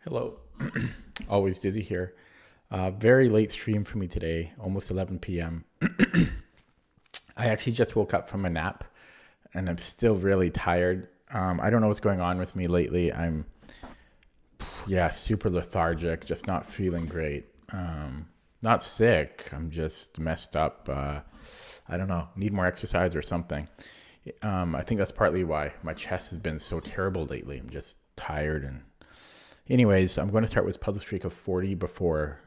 Hello, always Dizzy here. Very late stream for me today, almost 11 p.m. I actually just woke up from a nap and I'm still really tired. I don't know what's going on with me lately. Yeah, super lethargic, just not feeling great. Not sick, I'm just messed up. I don't know, need more exercise or something. I think that's partly why my chest has been so terrible lately. I'm just tired and anyways, I'm going to start with puzzle streak of 40 before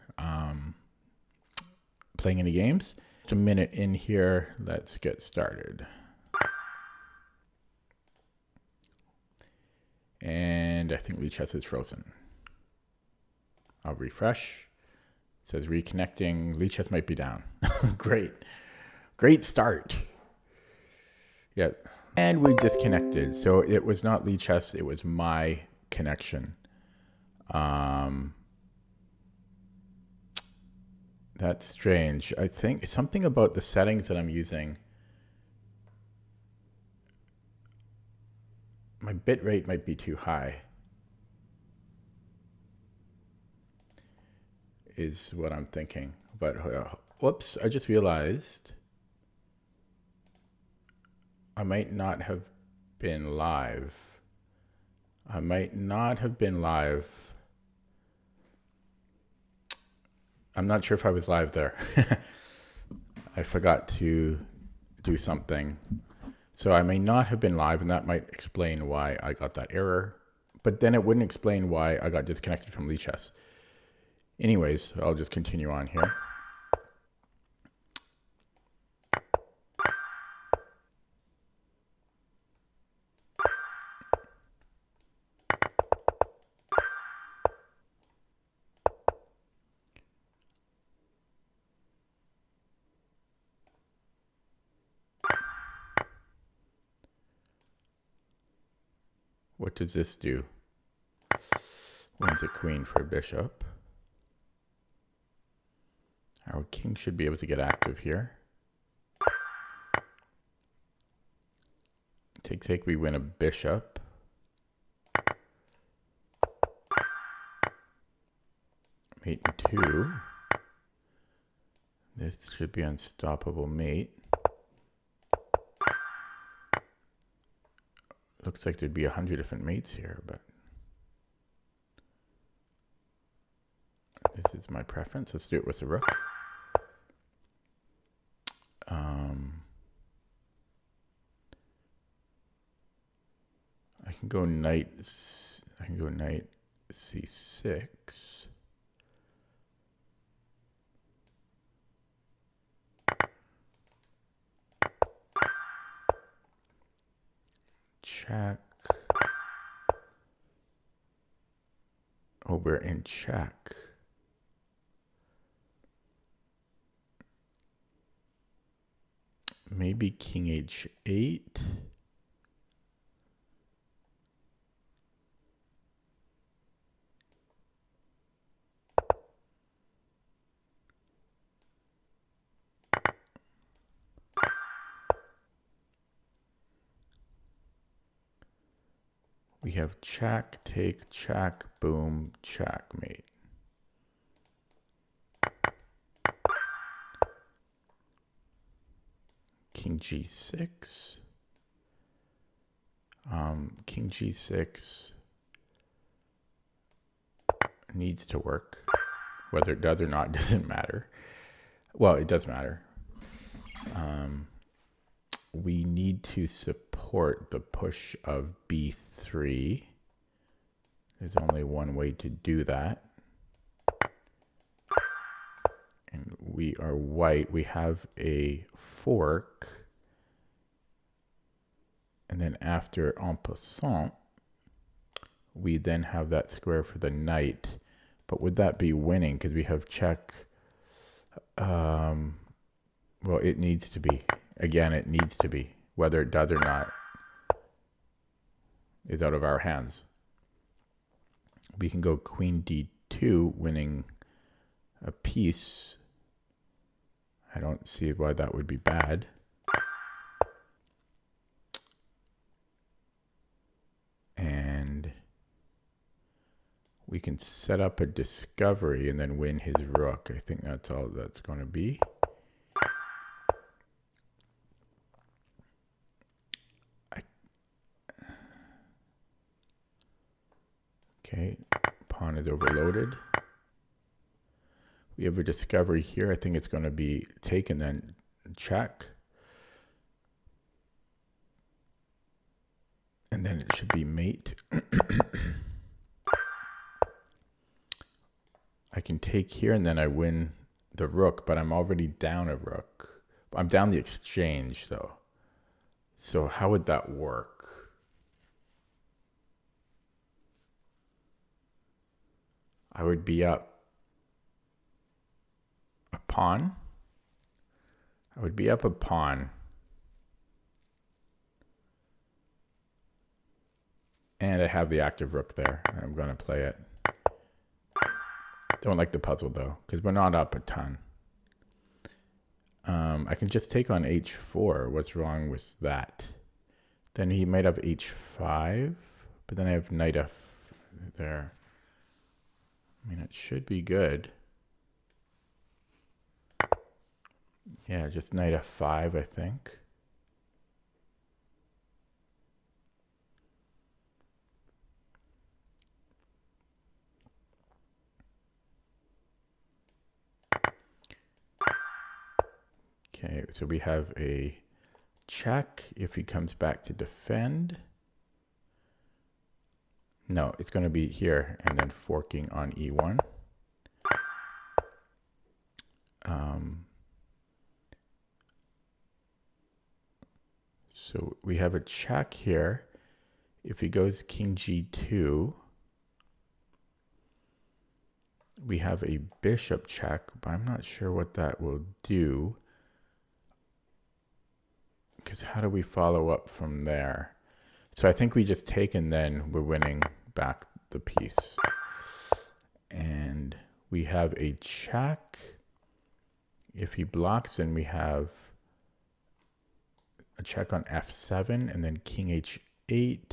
playing any games. Just a minute in here. Let's get started. And I think Lichess is frozen. I'll refresh. It says reconnecting. Lichess might be down. Great. Great start. Yeah. And we disconnected. So it was not Lichess, it was my connection. That's strange. I think something about the settings that I'm using. My bit rate might be too high, is what I'm thinking. But whoops, I just realized I might not have been live. I might not have been live. I'm not sure if I was live there. I forgot to do something. So I may not have been live, and that might explain why I got that error. But then it wouldn't explain why I got disconnected from Lichess. Anyways, I'll just continue on here. What does this do? Wins a queen for a bishop. Our king should be able to get active here. Take, take, we win a bishop. Mate in 2. This should be unstoppable mate. Looks like there'd be 100 different mates here, but this is my preference. Let's do it with a rook. I can go knight. I can go knight c6. Check. Oh, we're in check. Maybe king h8. We have check, take, check, boom, checkmate. King g6. King g6 needs to work. Whether it does or not doesn't matter. Well, it does matter. We need to support the push of b3. There's only one way to do that. And we are white. We have a fork. And then after en passant, we then have that square for the knight. But would that be winning? Because we have check. Well, it needs to be. Again, it needs to be. Whether it does or not is out of our hands. We can go queen d2, winning a piece. I don't see why that would be bad. And we can set up a discovery and then win his rook. I think that's all that's going to be. Okay, pawn is overloaded. We have a discovery here. I think it's going to be take and then check. And then it should be mate. I can take here and then I win the rook, but I'm already down a rook. I'm down the exchange though. So how would that work? I would be up a pawn. I would be up a pawn. And I have the active rook there. I'm going to play it. Don't like the puzzle though, because we're not up a ton. I can just take on h4. What's wrong with that? Then he might have h5, but then I have knight f there. I mean, it should be good. Yeah, just knight f5, I think. Okay, so we have a check if he comes back to defend. No, it's going to be here and then forking on e1. So we have a check here. If he goes king g2, we have a bishop check, but I'm not sure what that will do. Because how do we follow up from there? So I think we just take and then we're winning back the piece. And we have a check. If he blocks, then we have a check on f7 and then king h8.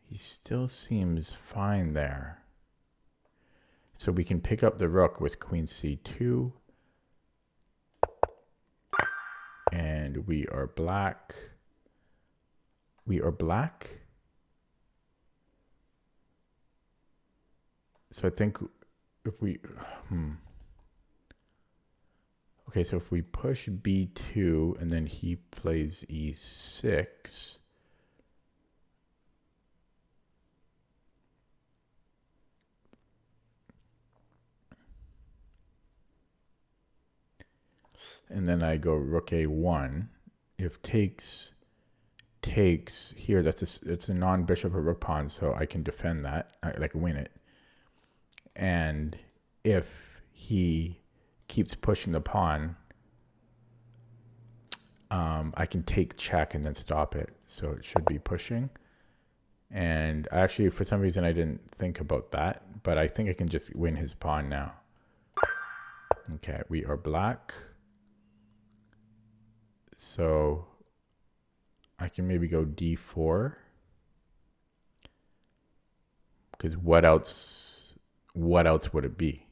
He still seems fine there. So we can pick up the rook with queen c2. And we are black. We are black. So I think if we, okay, so if we push b2 and then he plays e6, and then I go rook a1. If takes here, it's a non-bishop or rook pawn, so I can defend that, like win it. And if he keeps pushing the pawn, I can take check and then stop it. So it should be pushing. And actually, for some reason, I didn't think about that, but I think I can just win his pawn now. Okay, we are black. So I can maybe go d4. Because what else would it be?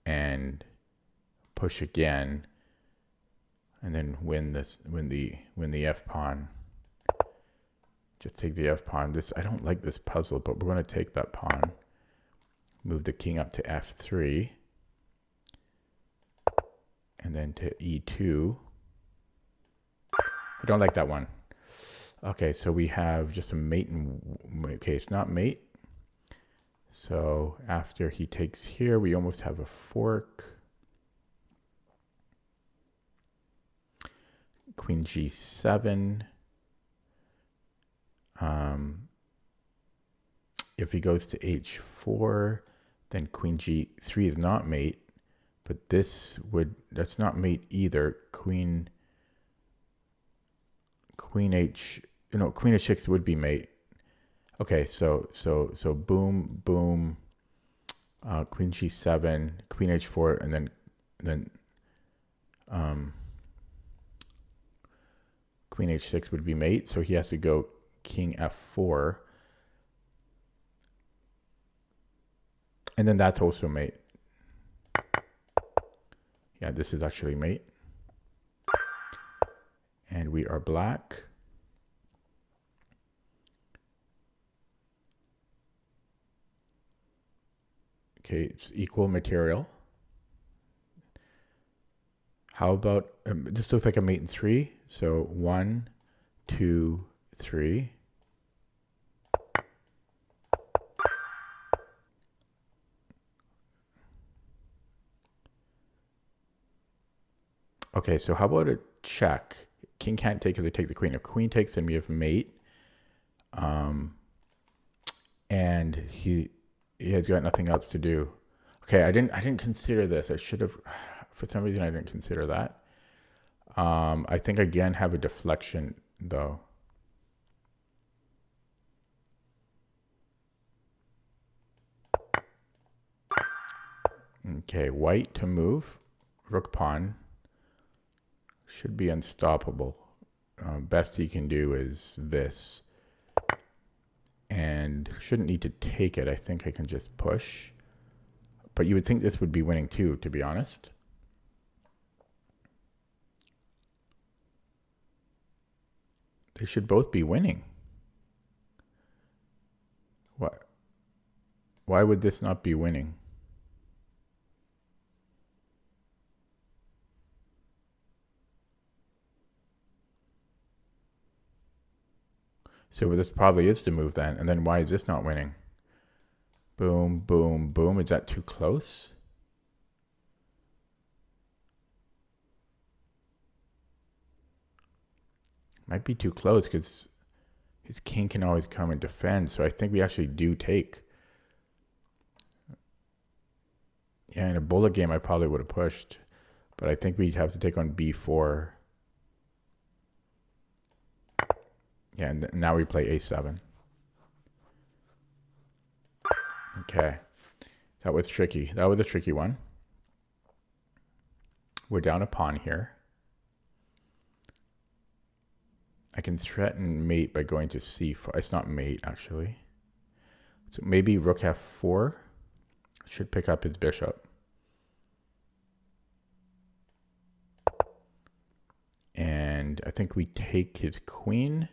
And push again, and then win the f pawn. Just take the f pawn. I don't like this puzzle, but we're going to take that pawn. Move the king up to f3, and then to e2. I don't like that one. Okay, so we have just a mate and okay, it's not mate. So after he takes here, we almost have a fork. Queen g7. If he goes to h4, then queen g3 is not mate, but that's not mate either. Queen h6 would be mate. Okay, so boom, boom, queen g7, queen h4, and then queen h6 would be mate. So he has to go king f4. And then that's also mate. Yeah, this is actually mate. And we are black. Okay, it's equal material. How about, this looks like a mate in 3. So 1, 2, 3. Okay, so how about a check? King can't take because they take the queen. If queen takes, then we have mate. And he has got nothing else to do. Okay, I didn't consider this. I should have, for some reason I didn't consider that. I think I again have a deflection though. Okay, white to move. Rook pawn should be unstoppable. Best he can do is this. And shouldn't need to take it. I think I can just push. But you would think this would be winning too, to be honest. They should both be winning. What? Why would this not be winning? So this probably is the move then. And then why is this not winning? Boom, boom, boom. Is that too close? Might be too close because his king can always come and defend. So I think we actually do take. Yeah, in a bullet game, I probably would have pushed. But I think we'd have to take on b4. Yeah, and now we play a7. Okay. That was tricky. That was a tricky one. We're down a pawn here. I can threaten mate by going to c4. It's not mate, actually. So maybe rook f4 should pick up his bishop. And I think we take his queen.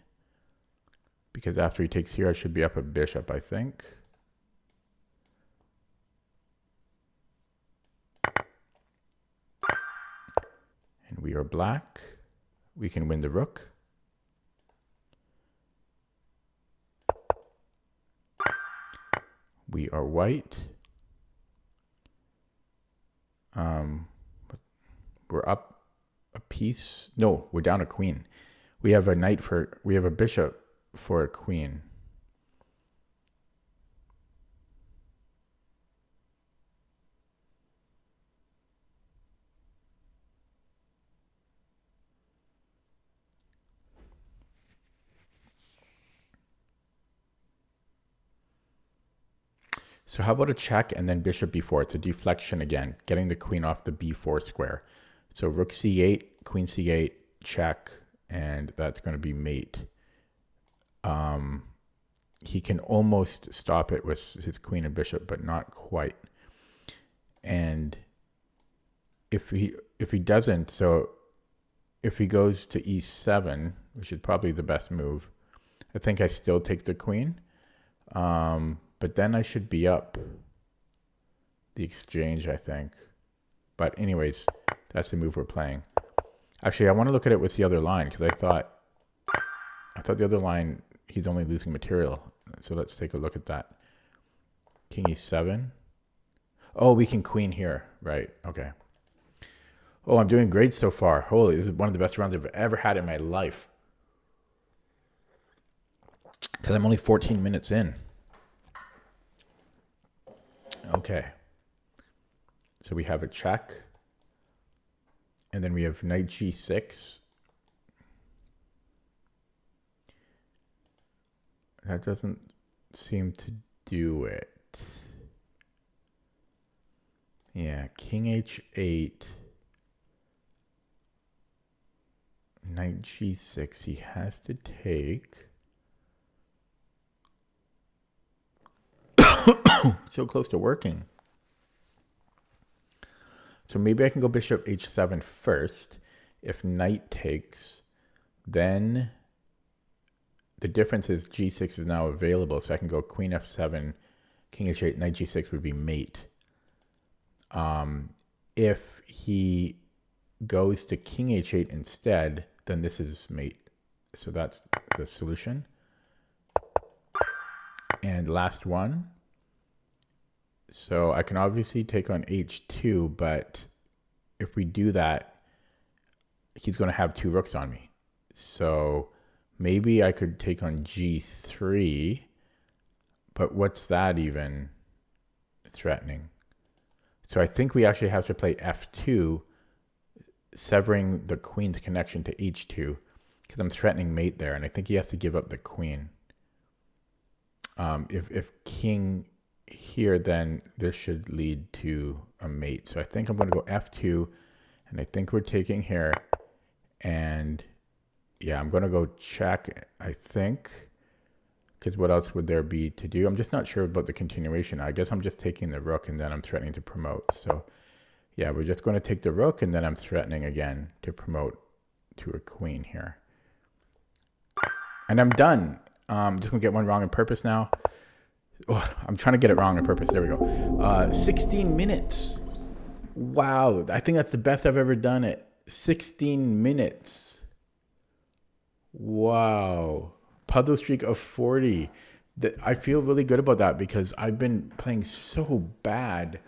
Because after he takes here, I should be up a bishop, I think. And we are black. We can win the rook. We are white. We're up a piece. No, we're down a queen. We have a knight for, we have a bishop for a queen. So how about a check and then bishop b4? It's a deflection again, getting the queen off the b4 square. So rook c8, queen c8, check, and that's going to be mate. He can almost stop it with his queen and bishop, but not quite. And if he doesn't, so if he goes to e7, which is probably the best move, I think I still take the queen. But then I should be up the exchange, I think. But anyways, that's the move we're playing. Actually, I want to look at it with the other line because I thought the other line, he's only losing material. So let's take a look at that. King e7. Oh, we can queen here. Right. Okay. Oh, I'm doing great so far. Holy, this is one of the best rounds I've ever had in my life. Because I'm only 14 minutes in. Okay. So we have a check. And then we have knight g6. That doesn't seem to do it. Yeah, king h8. Knight g6. He has to take. So close to working. So maybe I can go bishop h7 first. If knight takes, then the difference is g6 is now available. So I can go queen f7, king h8, knight g6 would be mate. If he goes to king h8 instead, then this is mate. So that's the solution. And last one. So I can obviously take on h2, but if we do that, he's going to have two rooks on me. So maybe I could take on g3, but what's that even threatening? So I think we actually have to play f2, severing the queen's connection to h2, because I'm threatening mate there, and I think he has to give up the queen. If king here, then this should lead to a mate. So I think I'm going to go f2, and I think we're taking here. And yeah, I'm going to go check, I think, because what else would there be to do? I'm just not sure about the continuation. I guess I'm just taking the rook, and then I'm threatening to promote. So yeah, we're just going to take the rook, and then I'm threatening again to promote to a queen here. And I'm done. Just going to get one wrong on purpose now. Oh, I'm trying to get it wrong on purpose. There we go. 16 minutes. Wow. I think that's the best I've ever done it. 16 minutes. Wow. Puzzle streak of 40. I feel really good about that because I've been playing so bad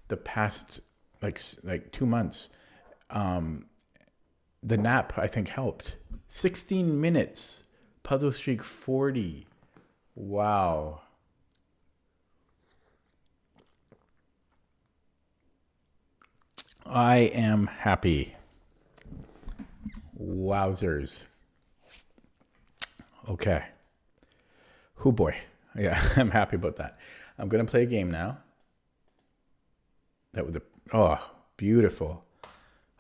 the past like 2 months. The nap, I think, helped. 16 minutes. Puzzle streak 40. Wow. I am happy. Wowzers. Okay. Oh boy. Yeah, I'm happy about that. I'm going to play a game now. That was beautiful.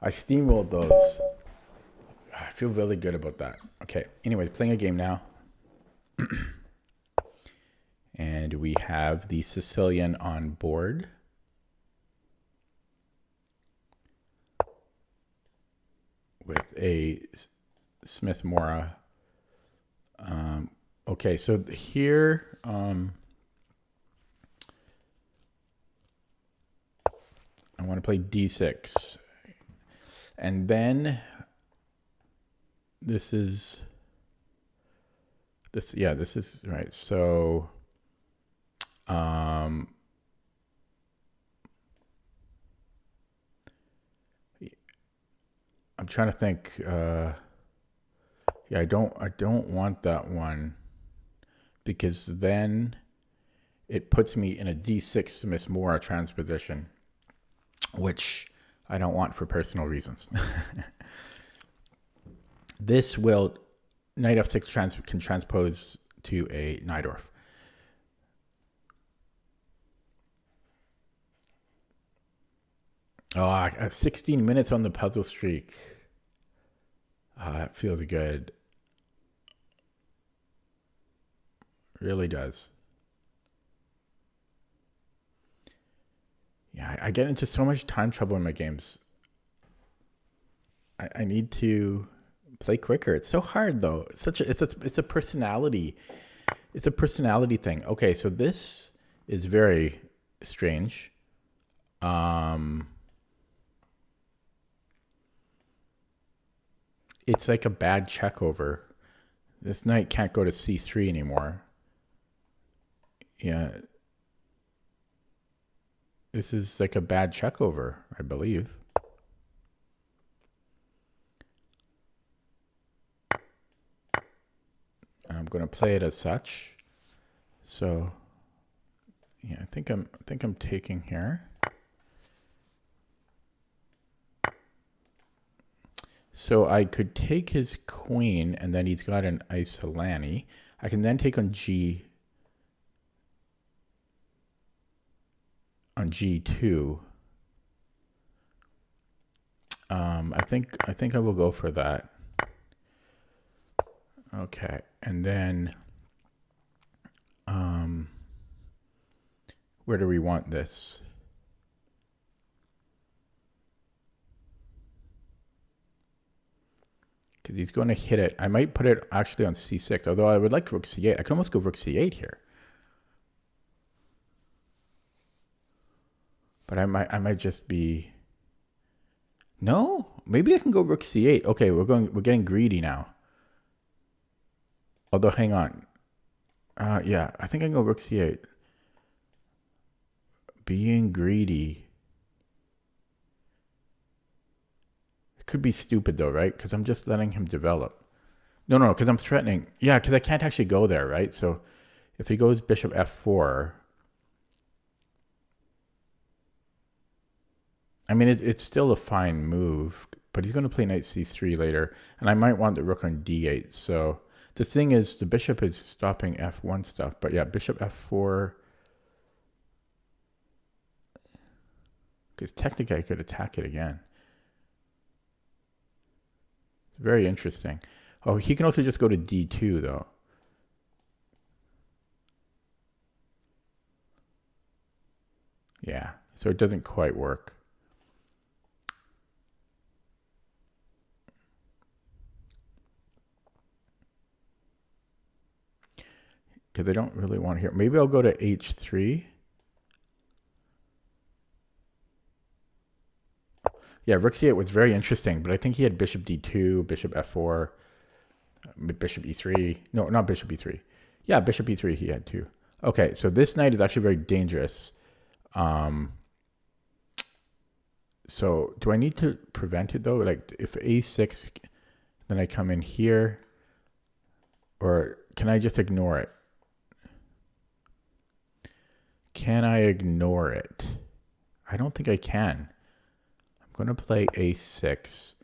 I steamrolled those. I feel really good about that. Okay. Anyways, playing a game now. And we have the Sicilian on board. With a Smith Mora. Okay, so here, I want to play d6. And then this is right. So I'm trying to think. Yeah, I don't want that one because then it puts me in a d6 Smith Mora transposition, which I don't want for personal reasons. This will knight f6 can transpose to a Najdorf. Oh, 16 minutes on the puzzle streak. Oh, that feels good. Really does. Yeah, I get into so much time trouble in my games. I need to play quicker. It's so hard though. It's a personality. It's a personality thing. Okay, so this is very strange. It's like a bad check over. This knight can't go to c3 anymore. Yeah. This is like a bad check over, I believe. I'm going to play it as such. So yeah, I think I'm taking here. So I could take his queen, and then he's got an Isolani. I can then take on G. On G2. I think I will go for that. Okay, and then Where do we want this? Because he's going to hit it. I might put it actually on c6, although I would like rook c8. I could almost go rook c8 here. But I might just be... No? Maybe I can go rook c8. Okay, we're getting greedy now. Although, hang on. Yeah, I think I can go rook c8. Being greedy. It could be stupid though, right? Because I'm just letting him develop. No, because I'm threatening. Yeah, because I can't actually go there, right? So if he goes bishop f4... I mean, it's still a fine move, but he's going to play knight c3 later, and I might want the rook on d8. So the thing is, the bishop is stopping f1 stuff, but yeah, bishop f4. Because technically I could attack it again. It's very interesting. Oh, he can also just go to d2, though. Yeah, so it doesn't quite work. Because I don't really want to hear. Maybe I'll go to h3. Yeah, rook c8 was very interesting, but I think he had bishop d2, bishop f4, bishop e3. No, not bishop e3. Yeah, bishop e3 he had too. Okay, so this knight is actually very dangerous. So do I need to prevent it though? Like if a6, then I come in here, or can I just ignore it? Can I ignore it? I don't think I can. I'm going to play a6.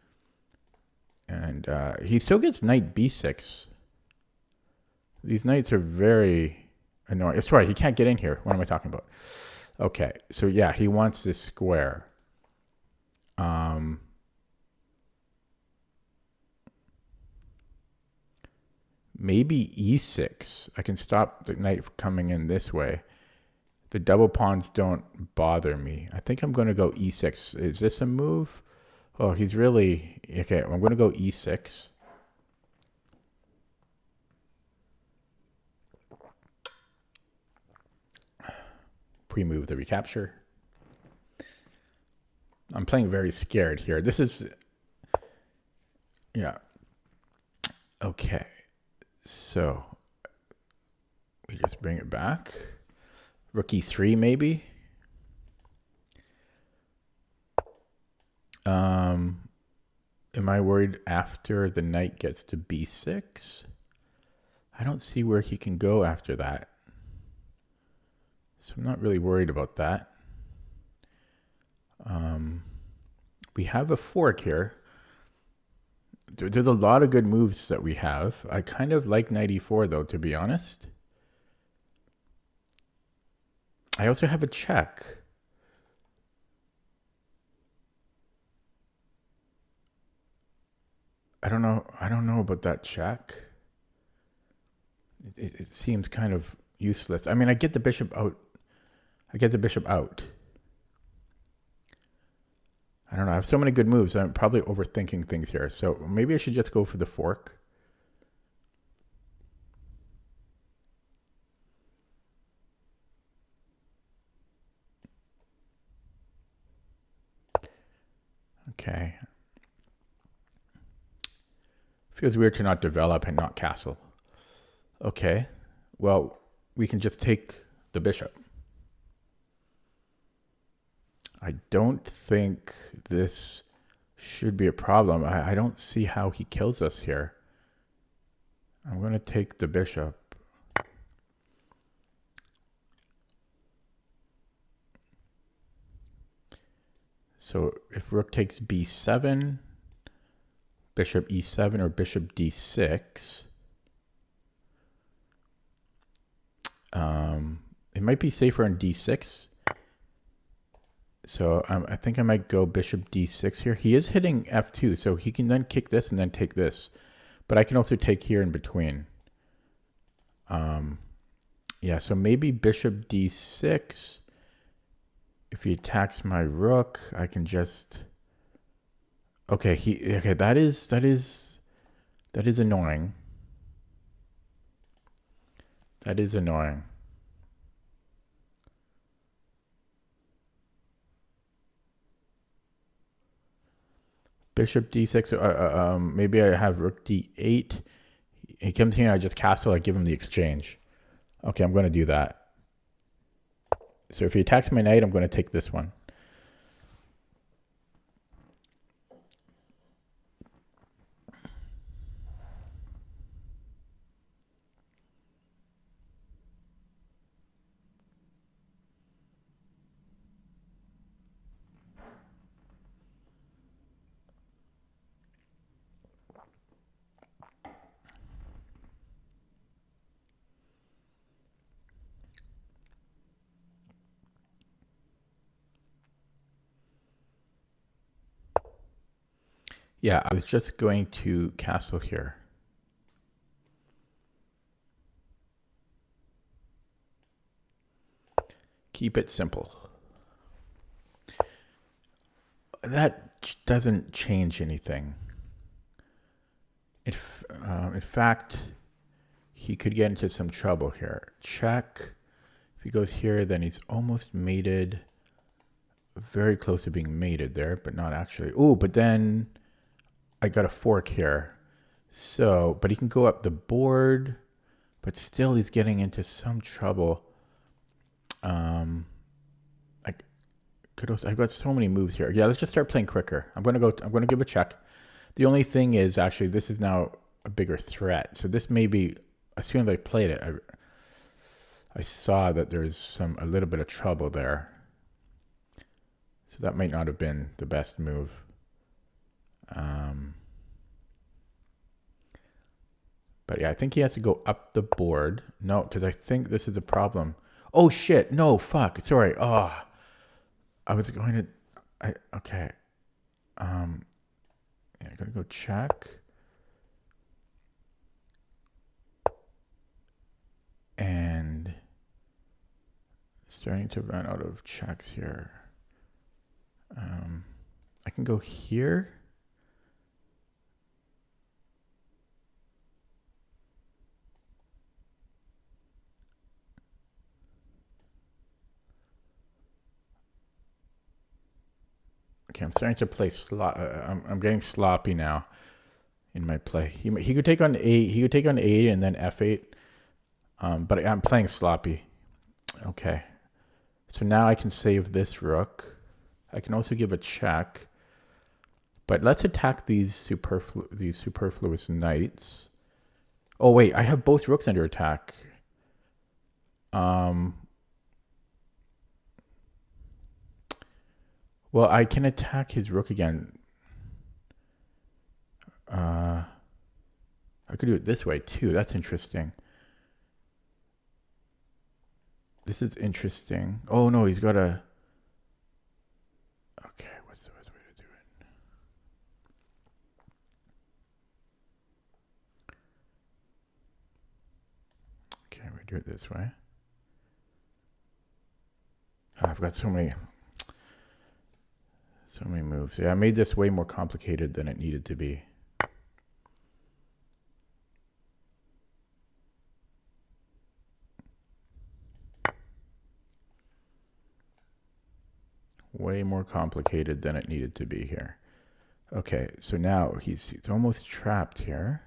And he still gets knight b6. These knights are very annoying. That's right, he can't get in here. What am I talking about? Okay, so yeah, he wants this square. Maybe e6. I can stop the knight coming in this way. The double pawns don't bother me. I think I'm going to go e6. Is this a move? Oh, he's really... Okay, I'm going to go e6. Pre-move the recapture. I'm playing very scared here. This is... Yeah. Okay. So, we just bring it back. Rook e3 maybe. Am I worried after the knight gets to b6? I don't see where he can go after that. So I'm not really worried about that. We have a fork here. There's a lot of good moves that we have. I kind of like knight e4 though, to be honest. I also have a check. I don't know about that check. It seems kind of useless. I mean, I get the bishop out. I don't know. I have so many good moves. I'm probably overthinking things here. So maybe I should just go for the fork. Okay. Feels weird to not develop and not castle. Okay. Well, we can just take the bishop. I don't think this should be a problem. I don't see how he kills us here. I'm going to take the bishop. So if rook takes b7, bishop e7 or bishop d6, it might be safer on d6. So I think I might go bishop d6 here. He is hitting f2, so he can then kick this and then take this. But I can also take here in between. Yeah, so maybe bishop d6. If he attacks my rook, I can just... Okay, that is annoying. That is annoying. Bishop d6. Maybe I have rook d8. He comes here, I just castle, I give him the exchange. Okay, I'm going to do that. So if he attacks my knight, I'm going to take this one. Yeah, I was just going to castle here. Keep it simple. That doesn't change anything. In fact, he could get into some trouble here. Check. If he goes here, then he's almost mated. Very close to being mated there, but not actually. Oh, but then I got a fork here. So, but he can go up the board, but still he's getting into some trouble. I've got so many moves here. Yeah, let's just start playing quicker. I'm gonna give a check. The only thing is actually this is now a bigger threat. So this may be, as soon as I played it, I saw that there's a little bit of trouble there. So that might not have been the best move. But yeah, I think he has to go up the board. No, because I think this is a problem. Oh shit, no, fuck, sorry. Oh, I was going to, okay. Yeah, I gotta go check. And starting to run out of checks here. I can go here. Okay, I'm starting to play I'm getting sloppy now in my play. He could take on 8. He could take on 8 and then f8. But I'm playing sloppy. Okay. So now I can save this rook. I can also give a check. But let's attack these superfluous knights. Oh wait, I have both rooks under attack. Well, I can attack his rook again. I could do it this way too. That's interesting. This is interesting. Oh no, he's got a... Okay, what's the best way to do it? Okay, we do it this way. Oh, I've got so many moves. Yeah, I made this way more complicated than it needed to be. Way more complicated than it needed to be here. Okay, so now he's almost trapped here.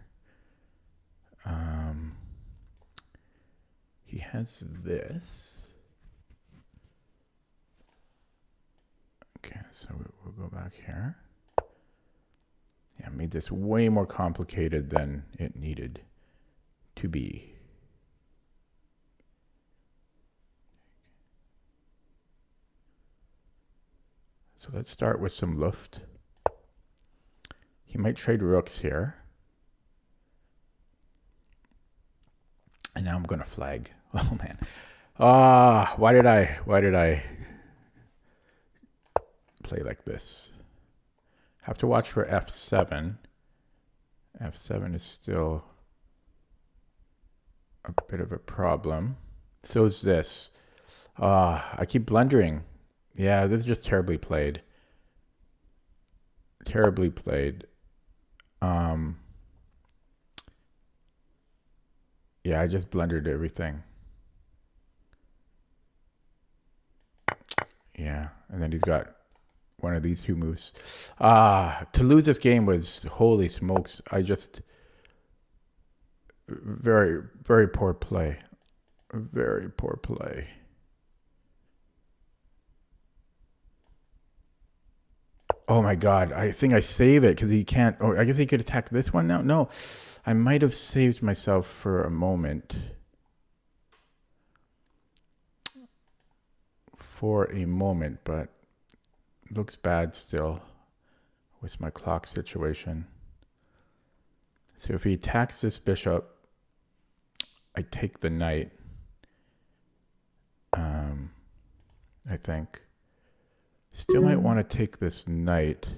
He has this. Okay, so we'll go back here. Yeah, made this way more complicated than it needed to be. So let's start with some luft. He might trade rooks here. And now I'm going to flag. Oh man. Why did I play like this? Have to watch for f7. F7 is still a bit of a problem. So is this. I keep blundering. Yeah, this is just terribly played. Terribly played. Yeah, I just blundered everything. Yeah, and then he's got one of these two moves. To lose this game was, holy smokes. I just, very, very poor play. Very poor play. Oh my God. I think I save it because he can't. Oh, I guess he could attack this one now. No, I might have saved myself for a moment. But it looks bad still with my clock situation. So if he attacks this bishop, I take the knight. I think. Still might want to take this knight.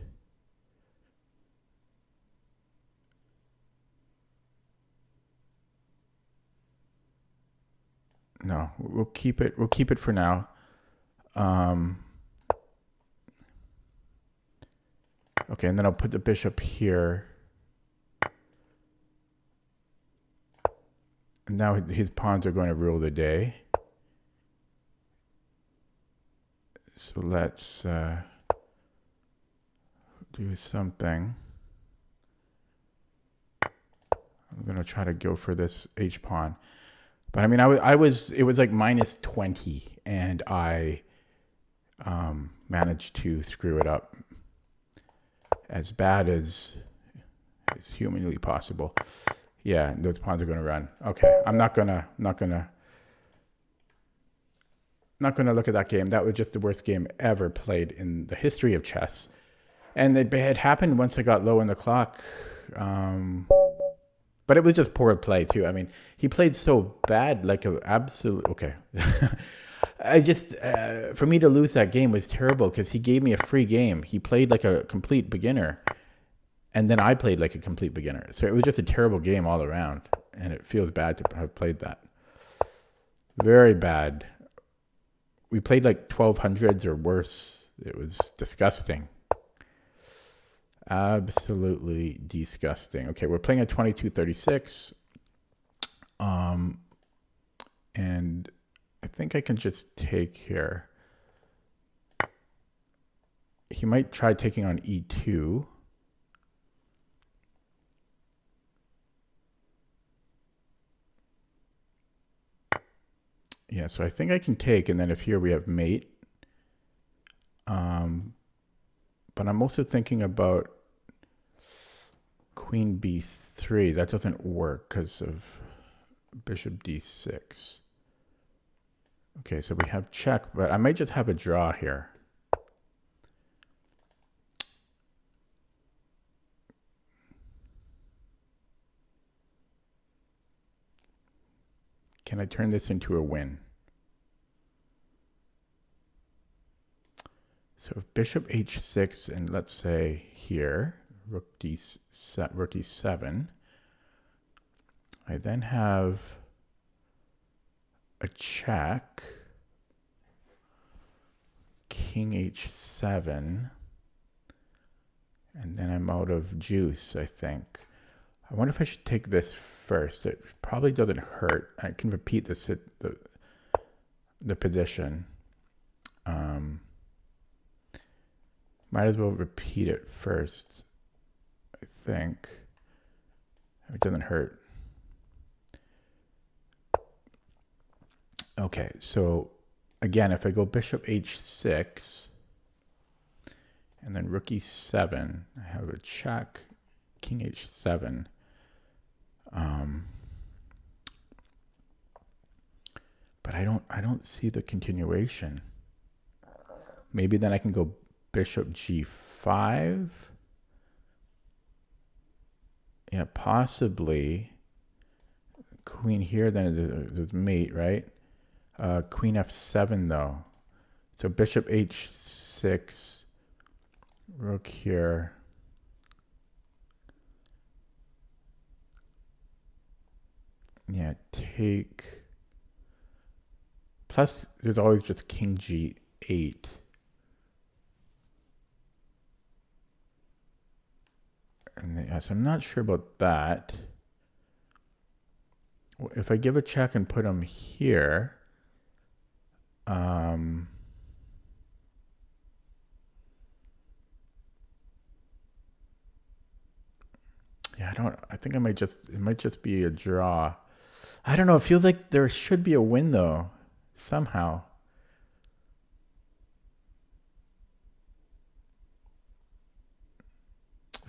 No, we'll keep it. We'll keep it for now. Okay, and then I'll put the bishop here. And now his pawns are going to rule the day. So let's do something. I'm going to try to go for this H pawn. But I mean, it was like minus 20, and I managed to screw it up as bad as is humanly possible. Yeah, those pawns are going to run. Okay, I'm not gonna look at that game. That was just the worst game ever played in the history of chess, and it had happened once I got low in the clock. But it was just poor play too. I mean, he played so bad, like an absolute. Okay, I just for me to lose that game was terrible because he gave me a free game. He played like a complete beginner, and then I played like a complete beginner. So it was just a terrible game all around, and it feels bad to have played that. Very bad. We played like 1200s or worse. It was disgusting. Absolutely disgusting. Okay, we're playing at 2236. And I think I can just take here. He might try taking on E2. Yeah, so I think I can take, and then if here we have mate. But I'm also thinking about queen b3. That doesn't work because of bishop d6. Okay, so we have check, but I might just have a draw here. Can I turn this into a win? So if bishop h6, and let's say here, rook d7, I then have a check, king h7, and then I'm out of juice, I think. I wonder if I should take this first. It probably doesn't hurt. I can repeat this at the position. Might as well repeat it first, I think. It doesn't hurt. Okay, so again, if I go bishop h6 and then rook e7, I have a check, king h7. But I don't see the continuation. Maybe then I can go bishop g5. Yeah, possibly. Queen here, then there's mate, right? Queen f7 though. So bishop h6, rook here. Yeah, take. Plus, there's always just king g8. And yes, I'm not sure about that. If I give a check and put him here, yeah, I think it might just be a draw. I don't know. It feels like there should be a win though, somehow.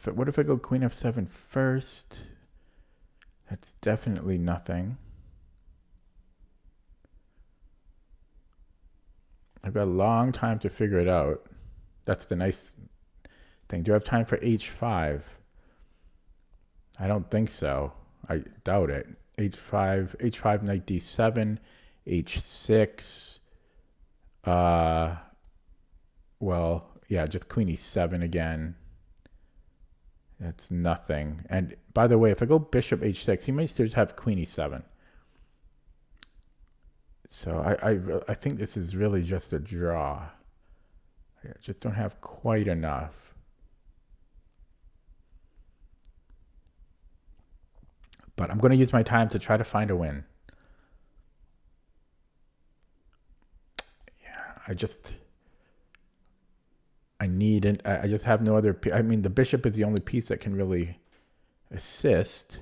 What if I go queen f7 first? That's definitely nothing. I've got a long time to figure it out. That's the nice thing. Do I have time for h5? I don't think so. I doubt it. h5, knight d7, h6. Well, yeah, just queen e7 again. That's nothing. And by the way, if I go bishop h6, he might still have queen e7. So I think this is really just a draw. I just don't have quite enough. But I'm going to use my time to try to find a win. Yeah, I just have no other. I mean, the bishop is the only piece that can really assist.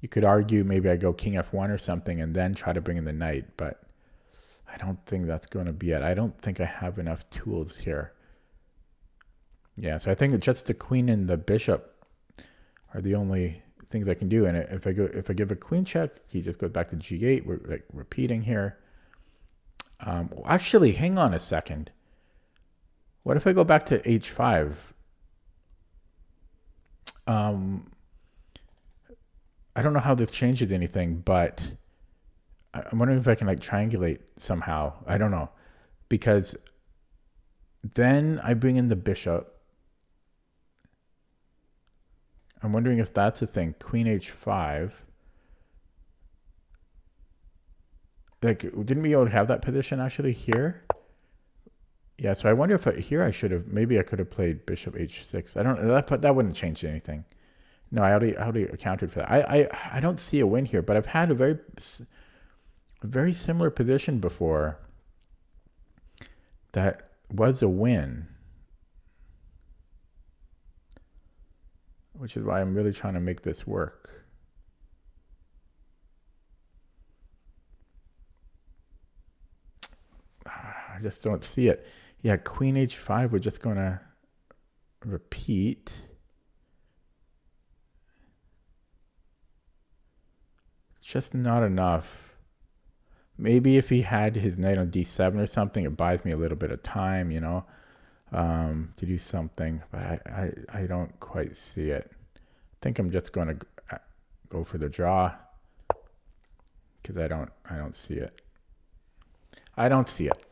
You could argue maybe I go king f1 or something and then try to bring in the knight, but I don't think that's going to be it. I don't think I have enough tools here. Yeah, so I think it's just the queen and the bishop are the only things I can do. And if I give a queen check, he just goes back to g8. We're like repeating here. Actually, hang on a second. What if I go back to h5? I don't know how this changes anything, but I'm wondering if I can like triangulate somehow. I don't know. Because then I bring in the bishop. I'm wondering if that's a thing. Queen h5. Like, didn't we already have that position actually here? Yeah, so I wonder if here I should have, maybe I could have played bishop h6. I don't, that wouldn't change anything. No, I already accounted for that. I don't see a win here, but I've had a very similar position before that was a win, which is why I'm really trying to make this work. I just don't see it. Yeah, queen h5, we're just going to repeat. Just not enough. Maybe if he had his knight on d7 or something, it buys me a little bit of time, you know, to do something. But I don't quite see it. I think I'm just going to go for the draw because I don't see it. I don't see it.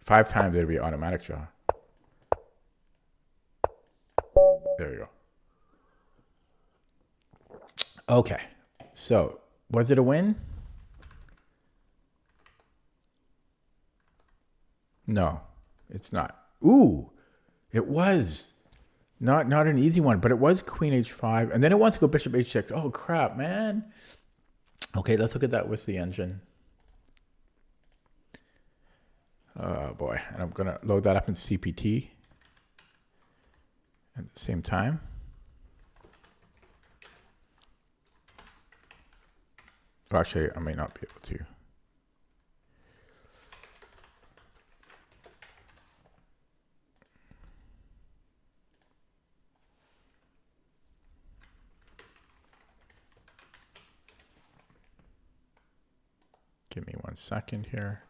Five times it'll be automatic draw. There we go. Okay. So, was it a win? No, it's not. Ooh, it was. Not an easy one, but it was queen h5. And then it wants to go bishop h6. Oh, crap, man. Okay, let's look at that with the engine. Oh boy, and I'm gonna load that up in CPT at the same time. Well, actually, I may not be able to. Give me 1 second here.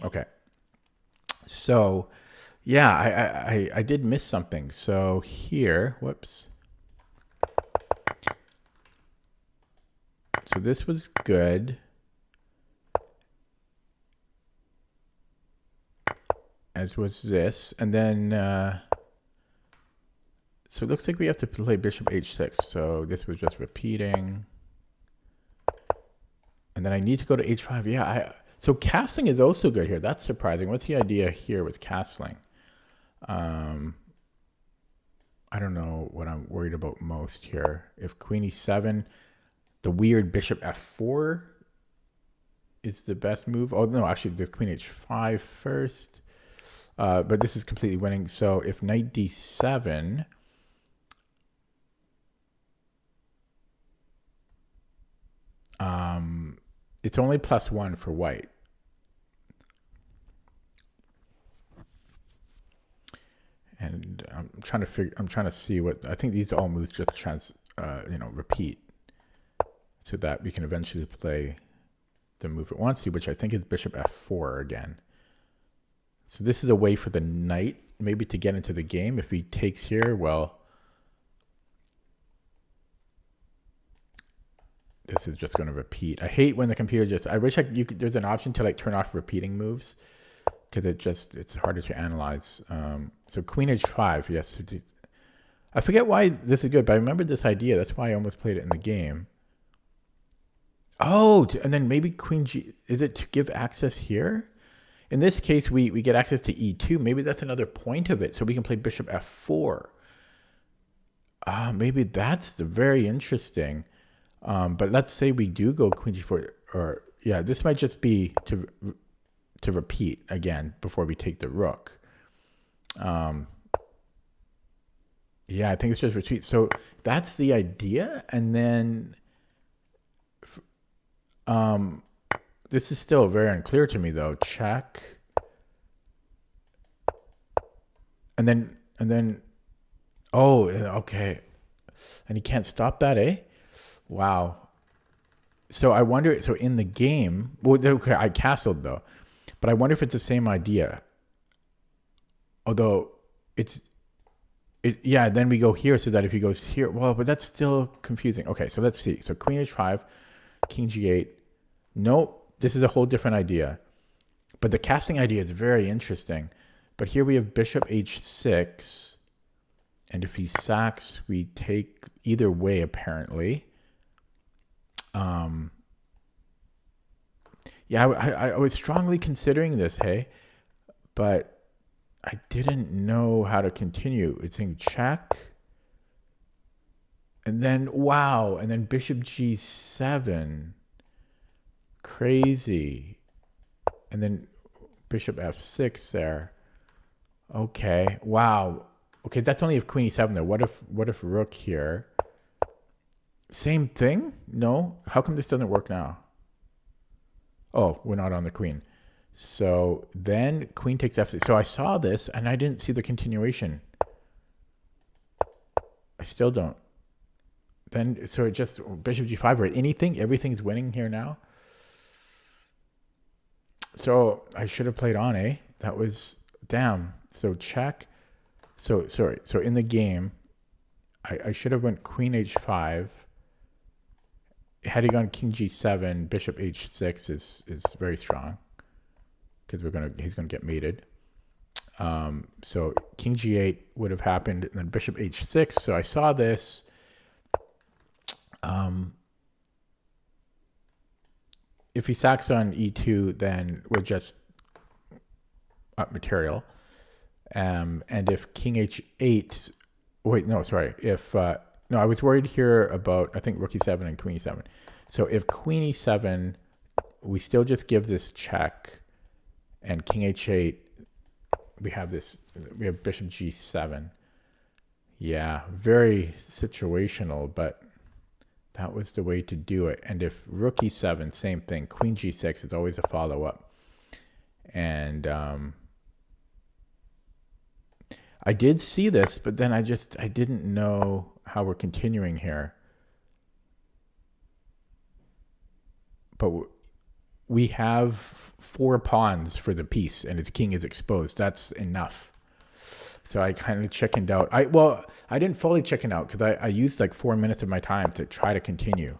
Okay. So Yeah, I did miss something. So here, whoops. So this was good. As was this. And then, so it looks like we have to play bishop h6. So this was just repeating. And then I need to go to h5. Yeah, so castling is also good here. That's surprising. What's the idea here with castling? I don't know what I'm worried about most here. If queen e7, the weird bishop f4 is the best move. Oh, no, actually, there's queen h5 first. But this is completely winning. So if knight d7, it's only +1 for white. And I'm trying to see what, I think these all moves just repeat so that we can eventually play the move it wants to, which I think is bishop f4 again. So this is a way for the knight maybe to get into the game. If he takes here, well, this is just going to repeat. I hate when the computer just, I wish there's an option to like turn off repeating moves, because it's harder to analyze. So queen h5, yes. I forget why this is good, but I remember this idea. That's why I almost played it in the game. Oh, and then maybe queen g, is it to give access here? In this case, we get access to e2. Maybe that's another point of it, so we can play bishop f4. Maybe that's very interesting. But let's say we do go queen g4, or yeah, this might just be to repeat again before we take the rook. Yeah, I think it's just retreat. So that's the idea. And then this is still very unclear to me though. Check. And then oh, okay. And he can't stop that, eh? Wow. So I wonder, so in the game, well, okay, I castled though, but I wonder if it's the same idea. Although yeah, then we go here so that if he goes here, well, but that's still confusing. Okay, so let's see. So queen h5, king g8. Nope, this is a whole different idea. But the casting idea is very interesting. But here we have bishop h6. And if he sacks, we take either way, apparently. Yeah, I was strongly considering this, hey, but I didn't know how to continue. It's saying check. And then, wow, and then bishop g7. Crazy. And then bishop f6 there. Okay, wow. Okay, that's only if queen e7 though. What if rook here? Same thing? No? How come this doesn't work now? Oh, we're not on the queen. So then queen takes f6. So I saw this and I didn't see the continuation. I still don't. Then, so it just, bishop g5 or anything, everything's winning here now. So I should have played on, eh? That was, damn. So check. So, sorry. So in the game, I should have went queen h5. Had he gone king g7, bishop h6 is very strong because he's gonna get mated. So king g8 would have happened, and then bishop h6. So I saw this. If he sacks on e2, then we're just up material. And if king h8, wait, no, sorry. If no, I was worried here about, I think, rook e7 and queen e7. So if queen e7, we still just give this check, and king h8, we have bishop g7. Yeah, very situational, but that was the way to do it. And if rook e7, same thing. Queen g6 is always a follow-up. And I did see this, but then I didn't know how we're continuing here. But we have 4 pawns for the piece, and its king is exposed. That's enough. So I kind of chickened out. I didn't fully chicken out because I used like 4 minutes of my time to try to continue.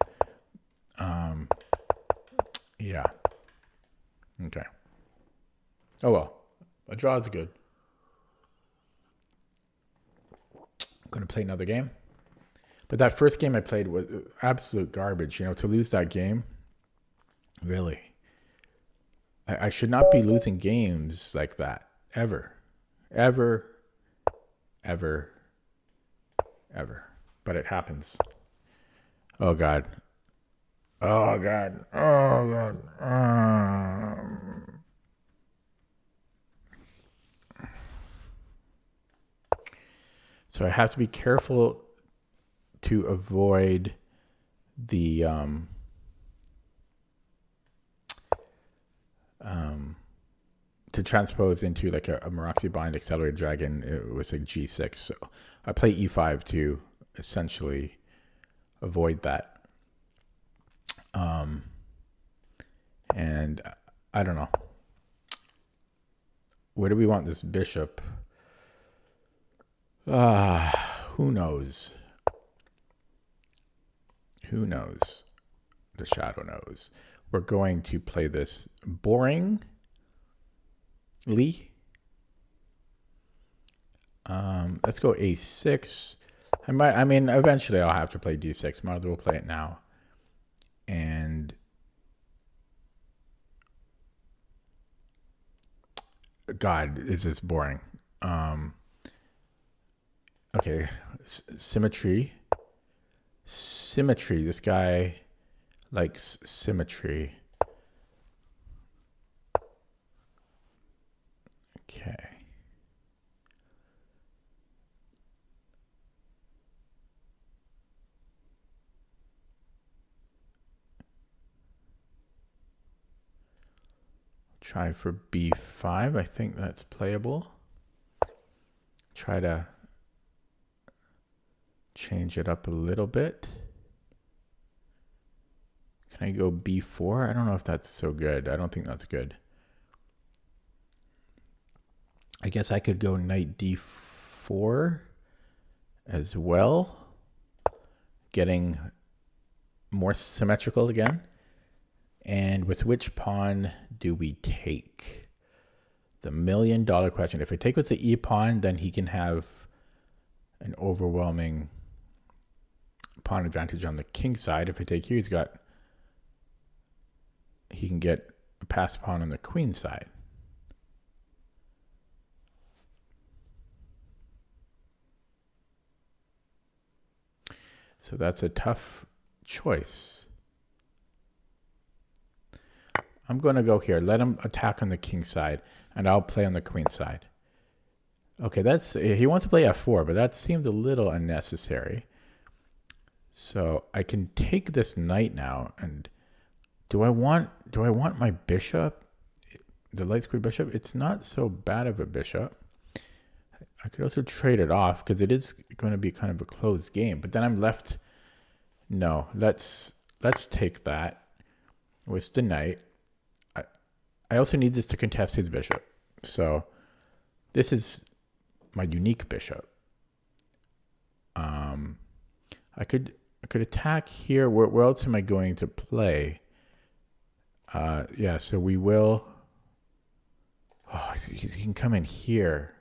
Yeah. Okay. Oh well. A draw is good. I'm going to play another game. But that first game I played was absolute garbage. You know, to lose that game, really. I should not be losing games like that. Ever. Ever. Ever. Ever. But it happens. Oh, God. Oh, God. Oh, God. So I have to be careful to avoid the to transpose into like a Meroxy bind accelerated dragon. It was like G6. So I play E5 to essentially avoid that. And I don't know. Where do we want this bishop? Who knows? Who knows? The shadow knows. We're going to play this boringly. Let's go A6. I mean, eventually I'll have to play D6. Might as well play it now. And God, is this boring? Okay, symmetry. Symmetry. This guy likes symmetry. Okay. Try for B5. I think that's playable. Try to change it up a little bit. Can I go B4? I don't know if that's so good. I don't think that's good. I guess I could go knight D4 as well. Getting more symmetrical again. And with which pawn do we take? The $1 million question. If I take with the E pawn, then he can have an overwhelming pawn advantage on the king side. If I take here, he can get a passed pawn on the queen side. So that's a tough choice. I'm going to go here. Let him attack on the king side, and I'll play on the queen side. Okay, he wants to play f4, but that seemed a little unnecessary. So I can take this knight now, and do I want my bishop? The light square bishop? It's not so bad of a bishop. I could also trade it off because it is going to be kind of a closed game. But then I'm left. No, let's take that with the knight. I also need this to contest his bishop. So this is my unique bishop. I could attack here. Where else am I going to play? Yeah, so we will. Oh, he can come in here.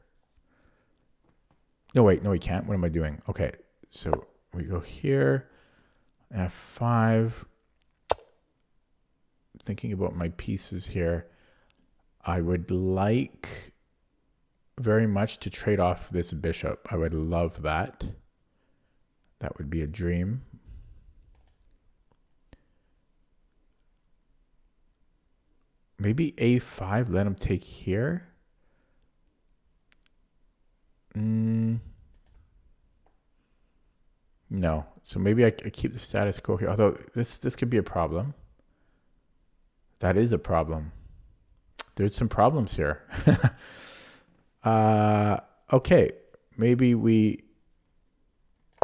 No, wait, no, he can't. What am I doing? Okay, so we go here. F5. Thinking about my pieces here. I would like very much to trade off this bishop. I would love that. That would be a dream. Maybe A5, let him take here. No. So maybe I keep the status quo here. Although this could be a problem. That is a problem. There's some problems here. Okay. Maybe we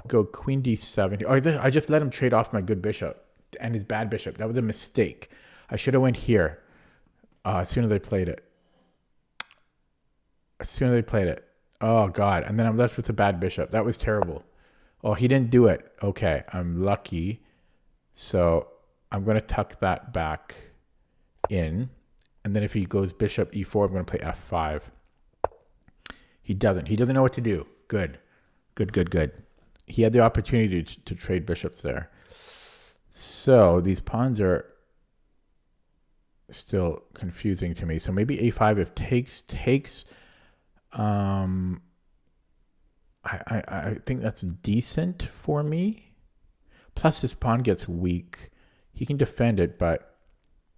go queen d7. Oh, I just let him trade off my good bishop and his bad bishop. That was a mistake. I should have went here as soon as I played it. Oh God. And then I'm left with a bad bishop. That was terrible. Oh, he didn't do it. Okay, I'm lucky. So I'm going to tuck that back in. And then if he goes bishop e4, I'm going to play f5. He doesn't. He doesn't know what to do. Good. Good, good, good. He had the opportunity to trade bishops there. So these pawns are still confusing to me. So maybe a5 if takes. I think that's decent for me. Plus his pawn gets weak. He can defend it, but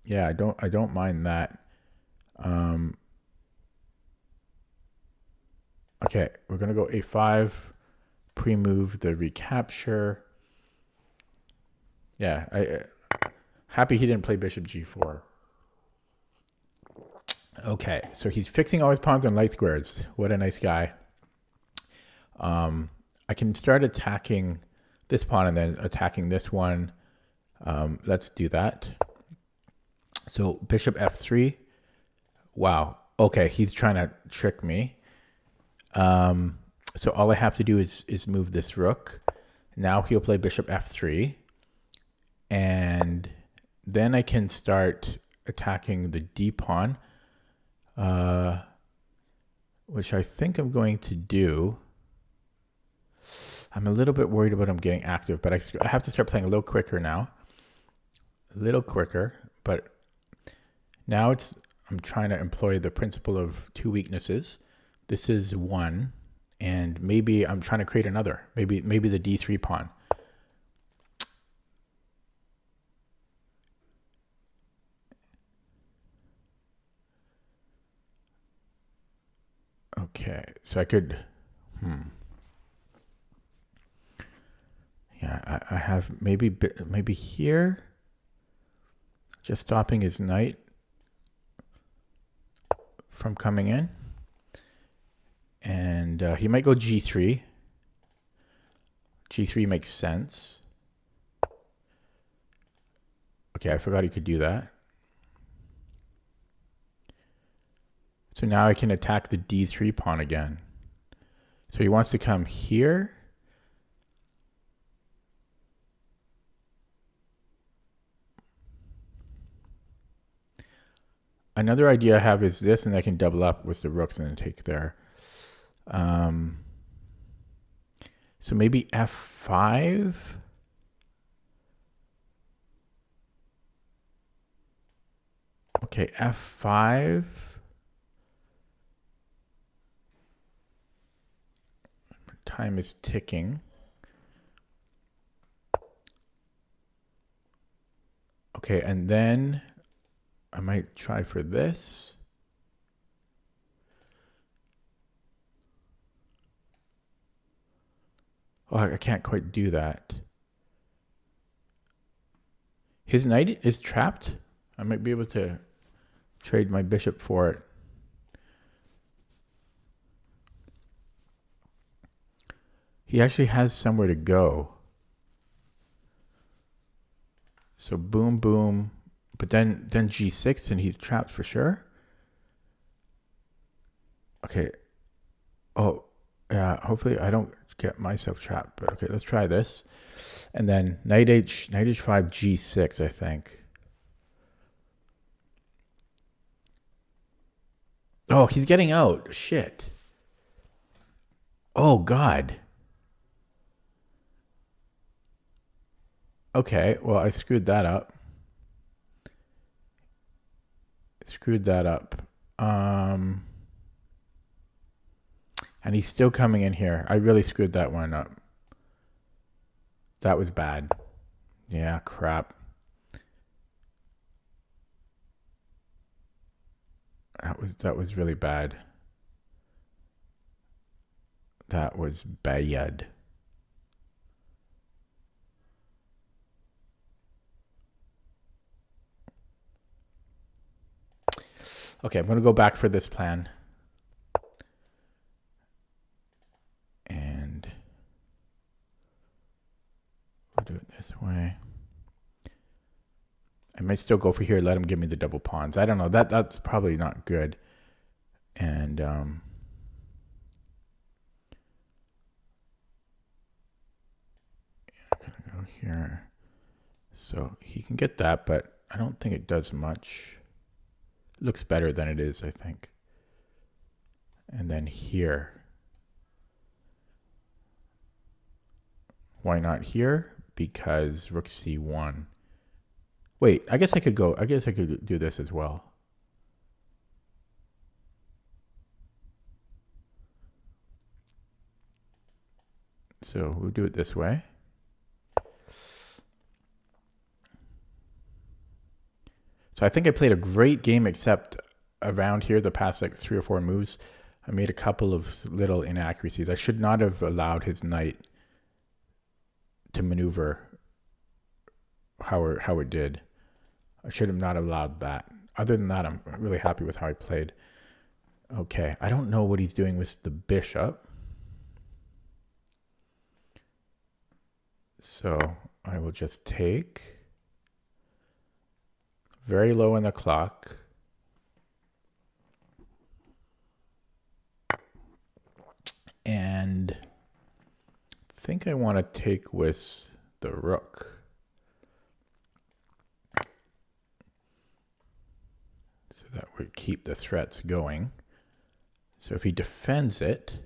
yeah, I don't mind that. Okay, we're gonna go a5, pre-move the recapture. Yeah, happy he didn't play bishop g4. Okay, so he's fixing all his pawns on light squares. What a nice guy. I can start attacking this pawn and then attacking this one. Let's do that. So bishop f3. Wow. Okay, he's trying to trick me. So all I have to do is move this rook. Now he'll play bishop f3. And then I can start attacking the d pawn, which I think I'm going to do. I'm a little bit worried about him getting active, but I have to start playing a little quicker now. A little quicker, but now I'm trying to employ the principle of two weaknesses. This is one, and maybe I'm trying to create another. Maybe the d3 pawn. Okay, so I could, yeah, I have maybe here, just stopping his knight from coming in. And he might go g3. G3 makes sense. Okay, I forgot he could do that. So now I can attack the d3 pawn again. So he wants to come here. Another idea I have is this, and I can double up with the rooks and then take there. So maybe f5. Okay, f5. Time is ticking. Okay, and then I might try for this. Oh, I can't quite do that. His knight is trapped. I might be able to trade my bishop for it. He actually has somewhere to go. So boom, boom. But then g6 and he's trapped for sure. Okay. Oh, yeah. Hopefully I don't get myself trapped. But okay, let's try this. And then knight h5, g6, I think. Oh, he's getting out. Shit. Oh, God. Okay, well, I screwed that up. And he's still coming in here. I really screwed that one up. That was bad. Yeah, crap. That was really bad. That was bad. Okay, I'm going to go back for this plan. And we'll do it this way. I might still go for here, let him give me the double pawns. I don't know. That's probably not good. And Go here. So he can get that, but I don't think it does much. It looks better than it is, I think. And then here. Why not here? Because rook c1. Wait, I guess I could do this as well. So we'll do it this way. So I think I played a great game, except around here, the past like 3 or 4 moves, I made a couple of little inaccuracies. I should not have allowed his knight to maneuver how it did. I should have not allowed that. Other than that, I'm really happy with how I played. Okay, I don't know what he's doing with the bishop. So I will just take very low in the clock. And I think I want to take with the rook. So that would keep the threats going. So if he defends it,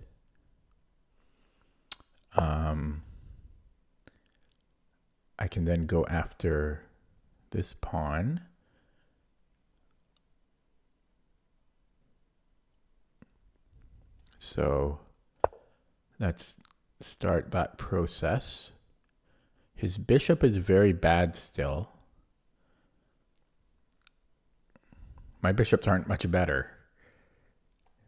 I can then go after this pawn. So let's start that process. His bishop is very bad still. My bishops aren't much better,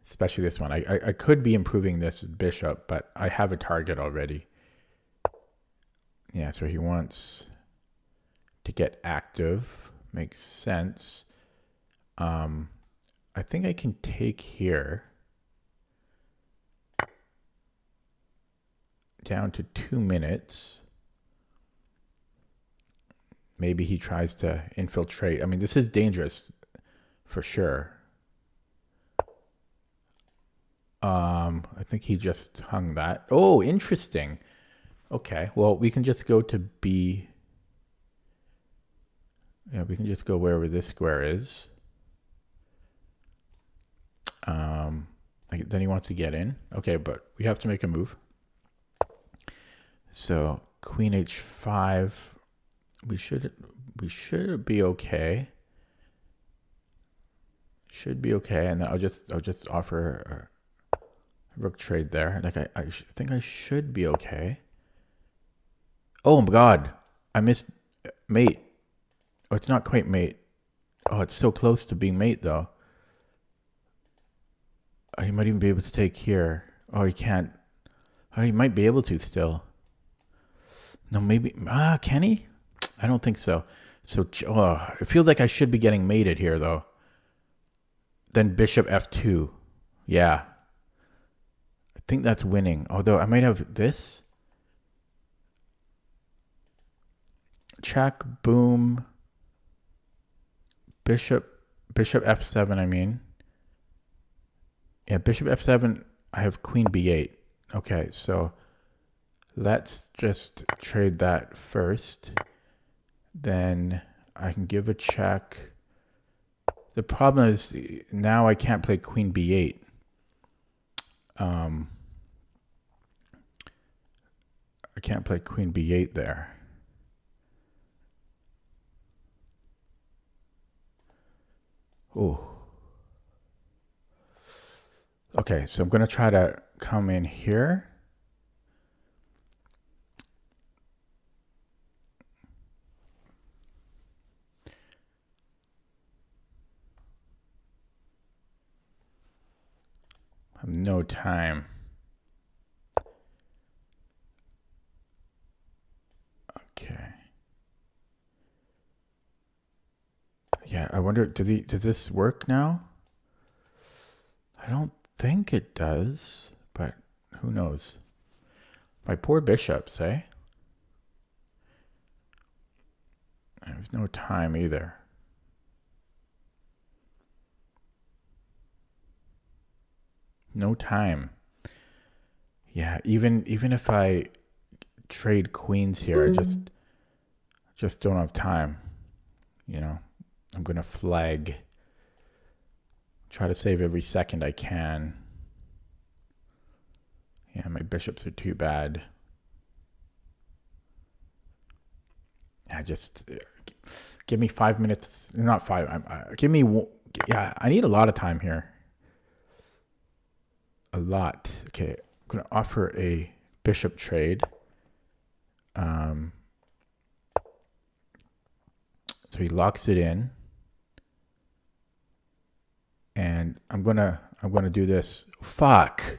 especially this one. I could be improving this bishop, but I have a target already. Yeah, so he wants to get active. Makes sense. I think I can take here down to 2 minutes. Maybe he tries to infiltrate. I mean, this is dangerous for sure. I think he just hung that. Oh, interesting. Okay, well, we can just go to B. Yeah, we can just go wherever this square is. Then he wants to get in. Okay, but we have to make a move. So queen h5. We should be okay. Should be okay, and then I'll just offer a rook trade there. Like I think I should be okay. Oh my god, I missed mate. Oh, it's not quite mate. Oh, it's so close to being mate though. Oh, he might even be able to take here. Oh, he can't. Oh, he might be able to still. No, maybe. Can he? I don't think so. So, I feel like I should be getting mated here though. Then bishop f2. Yeah. I think that's winning. Although I might have this. Check, boom. Bishop f7, I mean. Yeah, bishop f7, I have queen b8. Okay, so let's just trade that first. Then I can give a check. The problem is now I can't play queen b8. I can't play queen b8 there. Oh. Okay, so I'm going to try to come in here. I have no time. Okay. Yeah, I wonder, does this work now? I don't think it does, but who knows? My poor bishops, eh? There's no time either. No time. Yeah, even if I trade queens here. I just don't have time. You know, I'm going to flag. Try to save every second I can. Yeah, my bishops are too bad. I just give me 5 minutes. Not 5. Give me. Yeah, I need a lot of time here. A lot. Okay, I'm going to offer a bishop trade. So he locks it in. And I'm gonna do this. Fuck.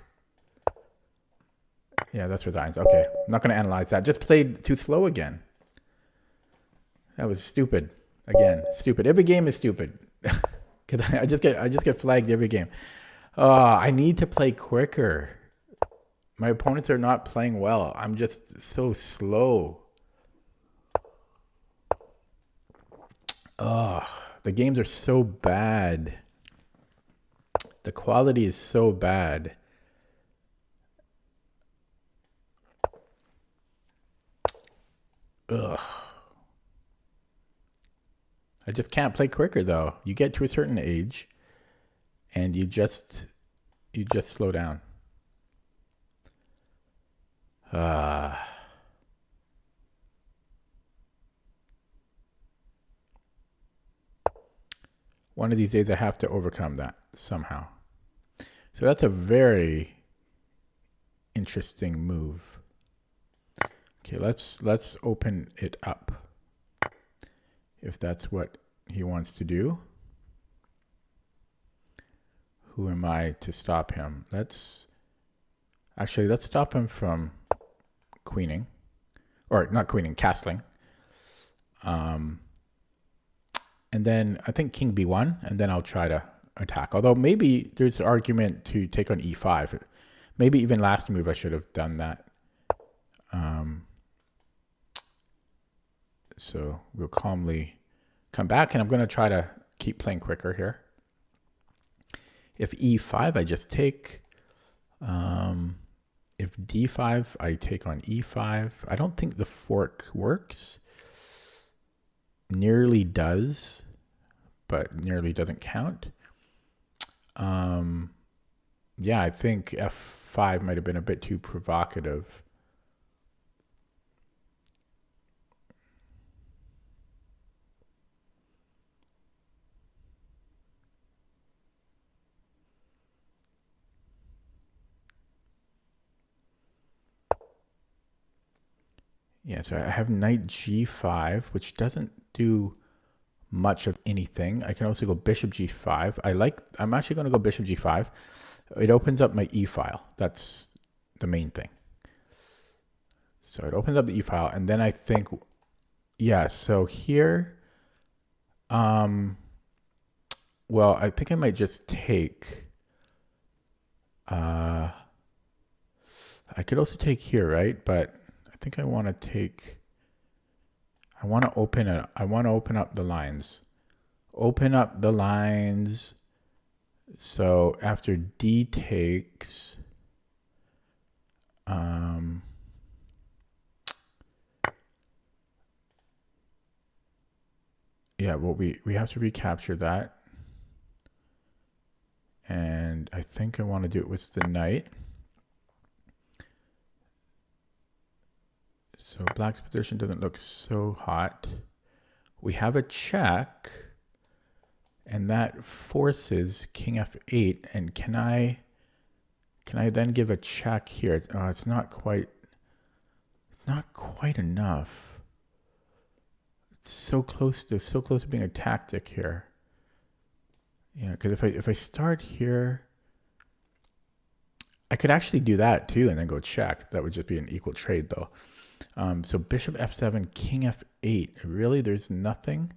Yeah, that's resigns. Okay, I'm not gonna analyze that. Just played too slow again. That was stupid. Again, stupid. Every game is stupid. Cause I just get flagged every game. I need to play quicker. My opponents are not playing well. I'm just so slow. The games are so bad. The quality is so bad. Ugh. I just can't play quicker though. You get to a certain age and you just slow down. One of these days I have to overcome that somehow. So that's a very interesting move. Okay, let's open it up. If that's what he wants to do. Who am I to stop him? Let's stop him from queening. Or not queening, castling. And then I think king b1, and then I'll try to attack. Although maybe there's an argument to take on e5. Maybe even last move I should have done that. So we'll calmly come back, and I'm going to try to keep playing quicker here. If e5, I just take. If d5, I take on e5. I don't think the fork works. Nearly does, but nearly doesn't count. Yeah, I think f5 might have been a bit too provocative. Yeah, so I have knight g5, which doesn't do much of anything. I can also go bishop g5. I'm actually going to go bishop g5. It opens up my e file. That's the main thing. So it opens up the e file, and then I think, yeah, so here, well, I think I might just take, I could also take here, right? But I think I want to take, I want to open up the lines. Open up the lines. So after d takes, yeah, well, we have to recapture that. And I think I want to do it with the knight. So black's position doesn't look so hot. We have a check, and that forces king f8. And can I then give a check here? Oh, it's not quite enough. It's so close to being a tactic here. Yeah, because if I start here, I could actually do that too and then go check. That would just be an equal trade though. So bishop f7, king f8. Really, there's nothing.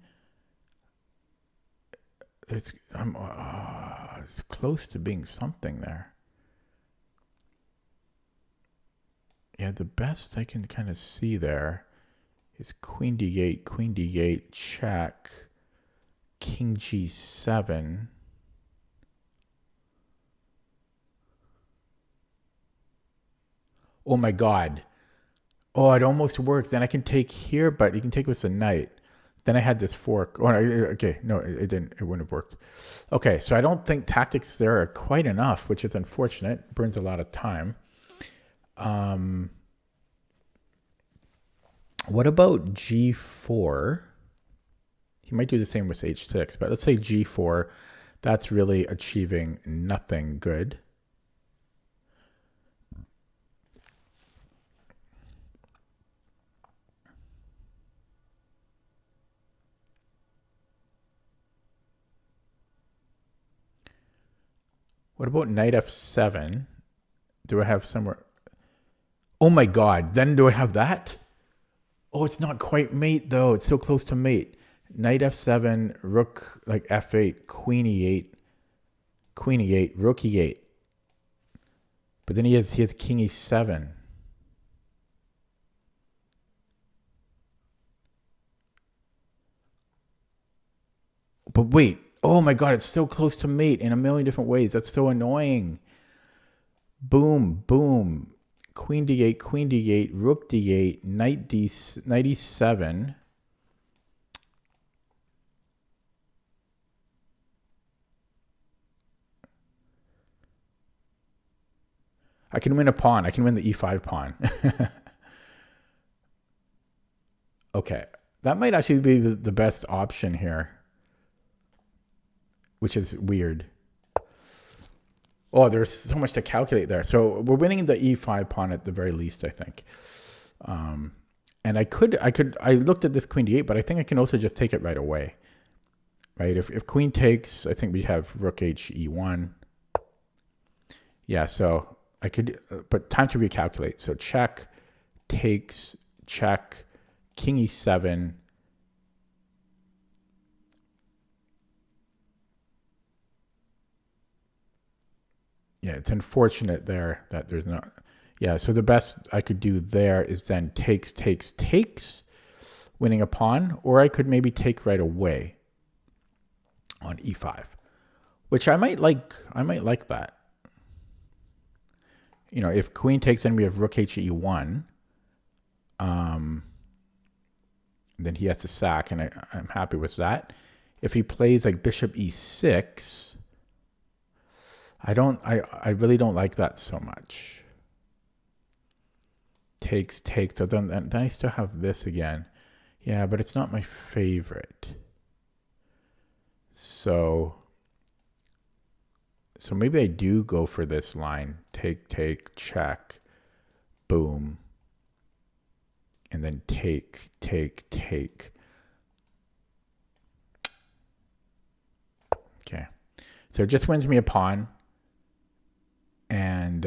It's close to being something there. Yeah, the best I can kind of see there is queen d8, check, king g7. Oh my God. Oh, it almost works. Then I can take here, but you can take with the knight. Then I had this fork. Oh, okay. No, it didn't. It wouldn't have worked. Okay, so I don't think tactics there are quite enough, which is unfortunate. Burns a lot of time. What about G4? He might do the same with H6, but let's say G4. That's really achieving nothing good. What about knight F7? Do I have somewhere? Oh my god, then do I have that? Oh, it's not quite mate though. It's so close to mate. Knight F7, rook like F8, queen E8, queen E8, rook E8. But then he has king E7. But wait, oh my god, it's so close to mate in a million different ways. That's so annoying. Boom, boom. Queen D8, rook D8, knight E7. I can win a pawn. I can win the E5 pawn. Okay. That might actually be the best option here, which is weird. Oh, there's so much to calculate there. So we're winning the E5 pawn at the very least, I think. And I looked at this queen D8, but I think I can also just take it right away. Right? If queen takes, I think we have rook H E1. Yeah, so I could, but time to recalculate. So check, takes, check, king E7. Yeah, it's unfortunate there that there's not. Yeah, so the best I could do there is then takes, winning a pawn, or I could maybe take right away on E5, which I might like. I might like that. You know, if queen takes, then we have rook H E1. Then he has to sack, and I'm happy with that. If he plays like bishop E6, I really don't like that so much. Takes. So then I still have this again. Yeah, but it's not my favorite. So maybe I do go for this line. Take, check, boom. And then take. Okay. So it just wins me a pawn. And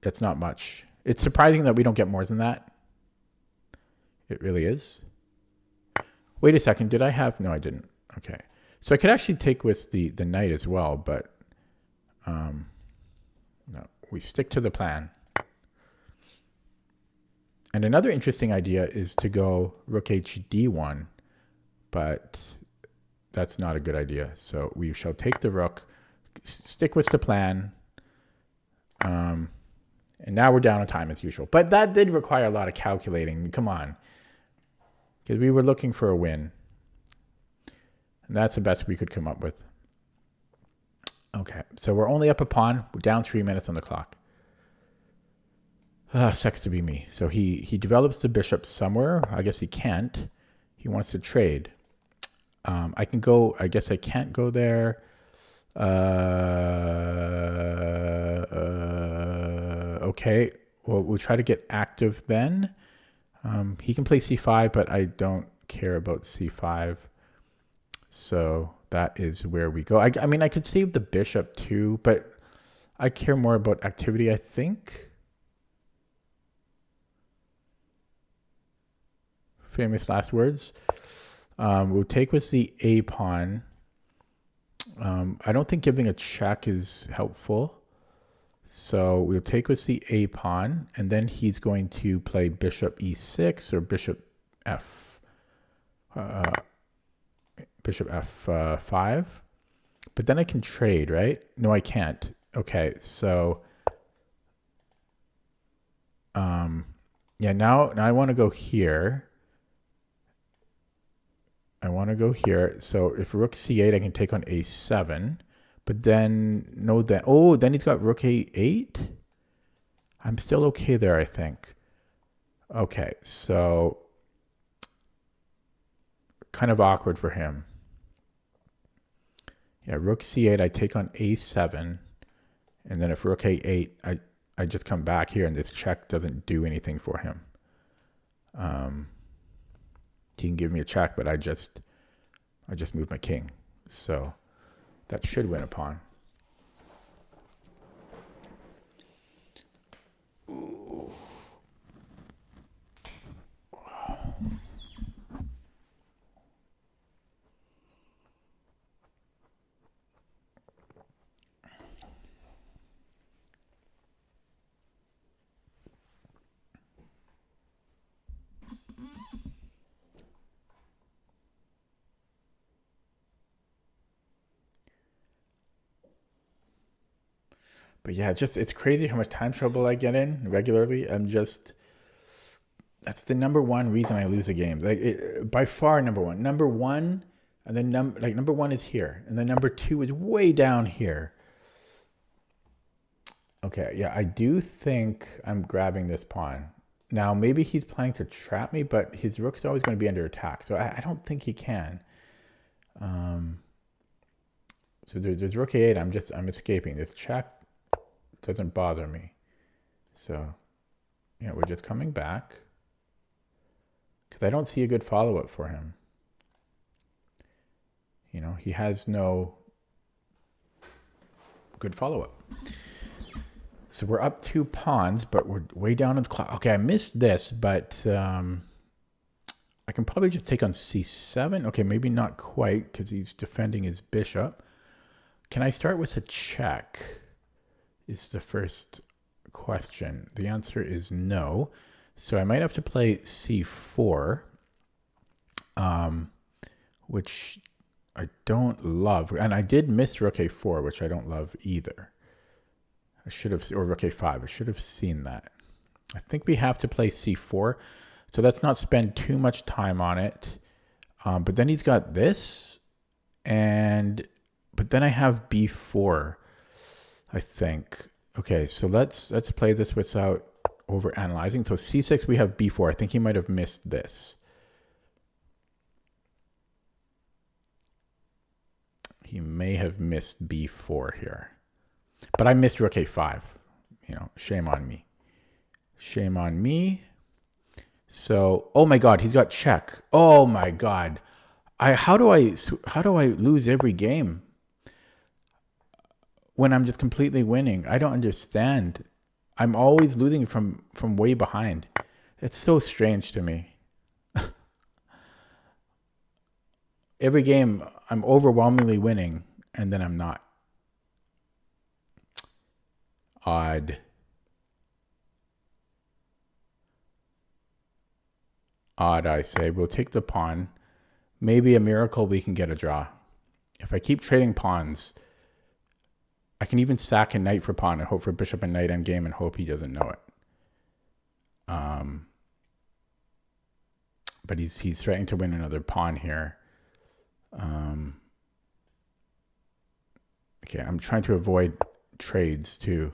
it's not much. It's surprising that we don't get more than that. It really is. Wait a second. Did I have? No, I didn't. Okay. So I could actually take with the knight as well, but no, we stick to the plan. And another interesting idea is to go rook H D1, but that's not a good idea. So we shall take the rook, stick with the plan. And now we're down on time as usual. But that did require a lot of calculating. Come on. Because we were looking for a win. And that's the best we could come up with. Okay, so we're only up a pawn. We're down 3 minutes on the clock. Sucks to be me. So he develops the bishop somewhere. I guess he can't. He wants to trade. I can go. I guess I can't go there. Okay. Well, we'll try to get active then. He can play C5, but I don't care about C5. So that is where we go. I mean, I could save the bishop too, but I care more about activity, I think. Famous last words. We'll take with the A pawn. I don't think giving a check is helpful. So we'll take with the A pawn, and then he's going to play bishop E6 or bishop bishop F5. But then I can trade, right? No, I can't. Okay, so Yeah, now I want to go here. I want to go here. So if rook c8, I can take on a7. But then, no, that. Oh, then he's got rook a8. I'm still okay there, I think. Okay, so kind of awkward for him. Yeah, rook c8, I take on a7. And then if rook a8, I just come back here, and this check doesn't do anything for him. He can give me a check, but I just move my king. So that should win a pawn. Ooh. But yeah, it's crazy how much time trouble I get in regularly. That's the number one reason I lose a game. By far number one. Number one, and then number one is here, and then number two is way down here. Okay, yeah, I do think I'm grabbing this pawn. Now maybe he's planning to trap me, but his rook is always going to be under attack, so I don't think he can. So there's rook a8. I'm escaping. This check doesn't bother me. So yeah, we're just coming back because I don't see a good follow-up for him. You know, he has no good follow-up. So we're up 2 pawns, but we're way down in the clock. Okay, I missed this, but I can probably just take on c7. Okay, maybe not quite because he's defending his bishop. Can I start with a check? Is the first question. The answer is no. So I might have to play c4, which I don't love. And I did miss rook a4, which I don't love either. I should have, or rook a5. I should have seen that. I think we have to play c4. So let's not spend too much time on it. But then he's got this, but then I have b4. I think. Okay, so let's play this without over analyzing. So c6, we have b4. I think he might have missed this. He may have missed b4 here. But I missed rook a5. You know, shame on me. Shame on me. So, oh my god, he's got check. Oh my god. How do I lose every game when I'm just completely winning? I don't understand. I'm always losing from way behind. It's so strange to me. Every game I'm overwhelmingly winning, and then I'm not. Odd. Odd, I say. We'll take the pawn. Maybe a miracle we can get a draw. If I keep trading pawns, I can even sack a knight for pawn and hope for bishop and knight endgame and hope he doesn't know it. But he's threatening to win another pawn here. Okay, I'm trying to avoid trades too.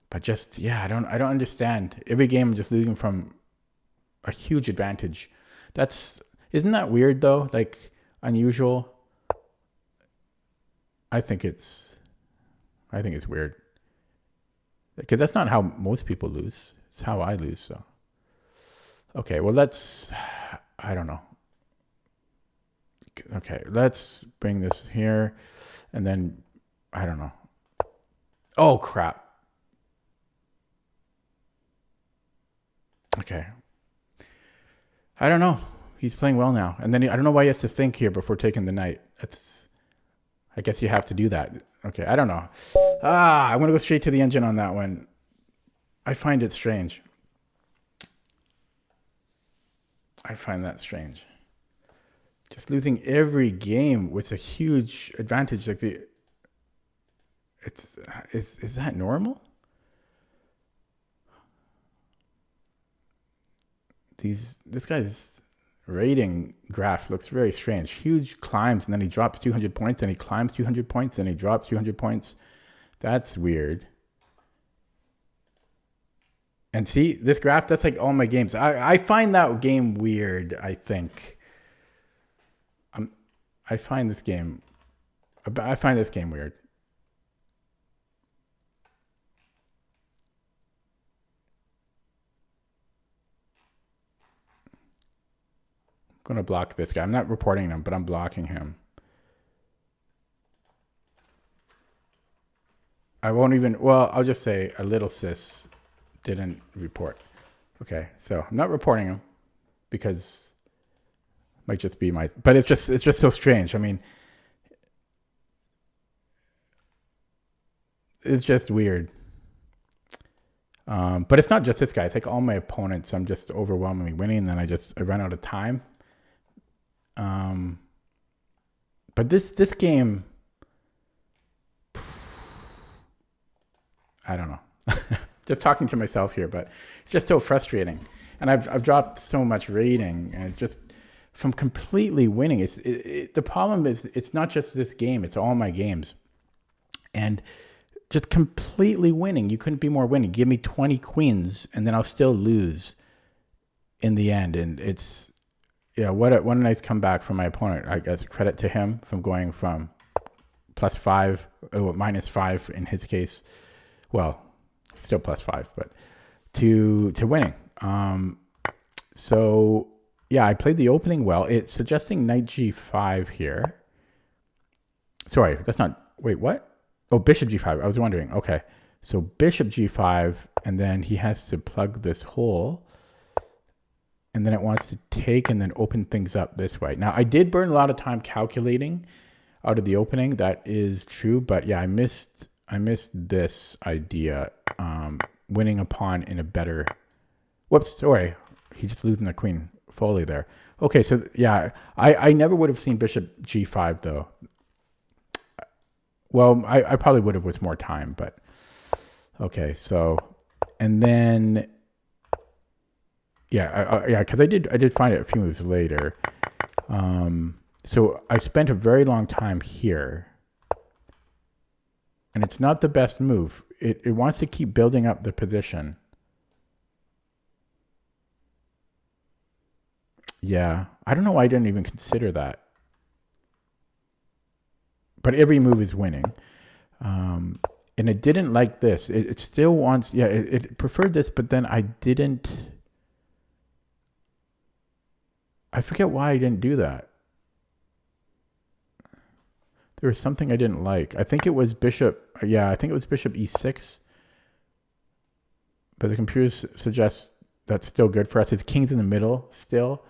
But just, yeah, I don't understand. Every game I'm just losing from a huge advantage. Isn't that weird though? Like, unusual. I think it's weird. Because that's not how most people lose. It's how I lose, so. Okay, well I don't know. Okay, let's bring this here. And then, I don't know. Oh, crap. Okay. I don't know. He's playing well now. And then I don't know why he has to think here before taking the knight. I guess you have to do that. Okay, I don't know. I'm going to go straight to the engine on that one. I find it strange. I find that strange. Just losing every game with a huge advantage. Like is that normal? This guy's rating graph looks very strange. Huge climbs, and then he drops 200 points, and he climbs 200 points, and he drops 200 points. That's weird. And see, this graph, that's like all my games. I find that game weird, I think. I find this game weird. I'm going to block this guy. I'm not reporting him, but I'm blocking him. I won't even, well, I'll just say a little sis didn't report. Okay, so I'm not reporting him because it might just be my, but it's just so strange. I mean, it's just weird. But it's not just this guy. It's like all my opponents. I'm just overwhelmingly winning, and then I run out of time. But this game, I don't know. Just talking to myself here, but it's just so frustrating. And I've dropped so much rating, and just from completely winning. The problem is it's not just this game; it's all my games, and just completely winning. You couldn't be more winning. Give me 20 queens, and then I'll still lose in the end. And it's what a nice comeback from my opponent. I guess credit to him from going from +5, -5 in his case. Well, still +5, but to winning. So yeah, I played the opening well. It's suggesting knight g5 here. Sorry, that's not. Wait, what? Oh, bishop g5. I was wondering. Okay, so bishop g5, and then he has to plug this hole, and then it wants to take and then open things up this way. Now, I did burn a lot of time calculating out of the opening. That is true, but yeah, I missed this idea. Winning a pawn in a better. Whoops, sorry. He's just losing the queen fully there. Okay, so yeah, I never would have seen bishop g5 though. Well, I probably would have with more time, but okay. So, and then yeah, because I did find it a few moves later. So I spent a very long time here, and it's not the best move. It wants to keep building up the position. Yeah, I don't know why I didn't even consider that. But every move is winning. And it didn't like this. It still wants, yeah, it preferred this, but then I forget why I didn't do that. There was something I didn't like. I think it was bishop e6. But the computer suggests that's still good for us. It's kings in the middle still.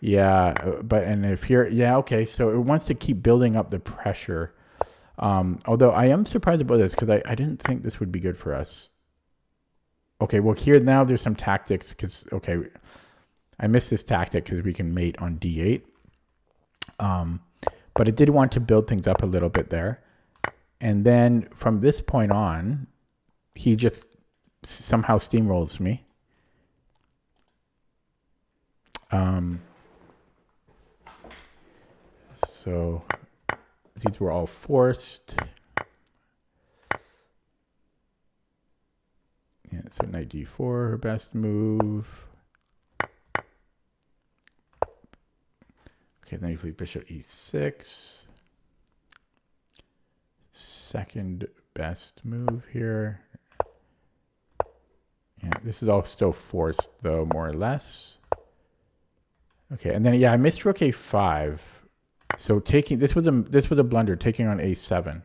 Yeah, and if here, yeah, okay. So it wants to keep building up the pressure. Although I am surprised about this because I didn't think this would be good for us. Okay, well here now there's some tactics because, okay, I missed this tactic because we can mate on d8. But it did want to build things up a little bit there. And then from this point on, he just somehow steamrolls me. So these were all forced. Yeah, so knight d4, her best move. Okay, then you play bishop e6. Second best move here. Yeah, this is all still forced though, more or less. Okay, and then yeah, I missed rook a5. So taking this was a blunder, taking on a7.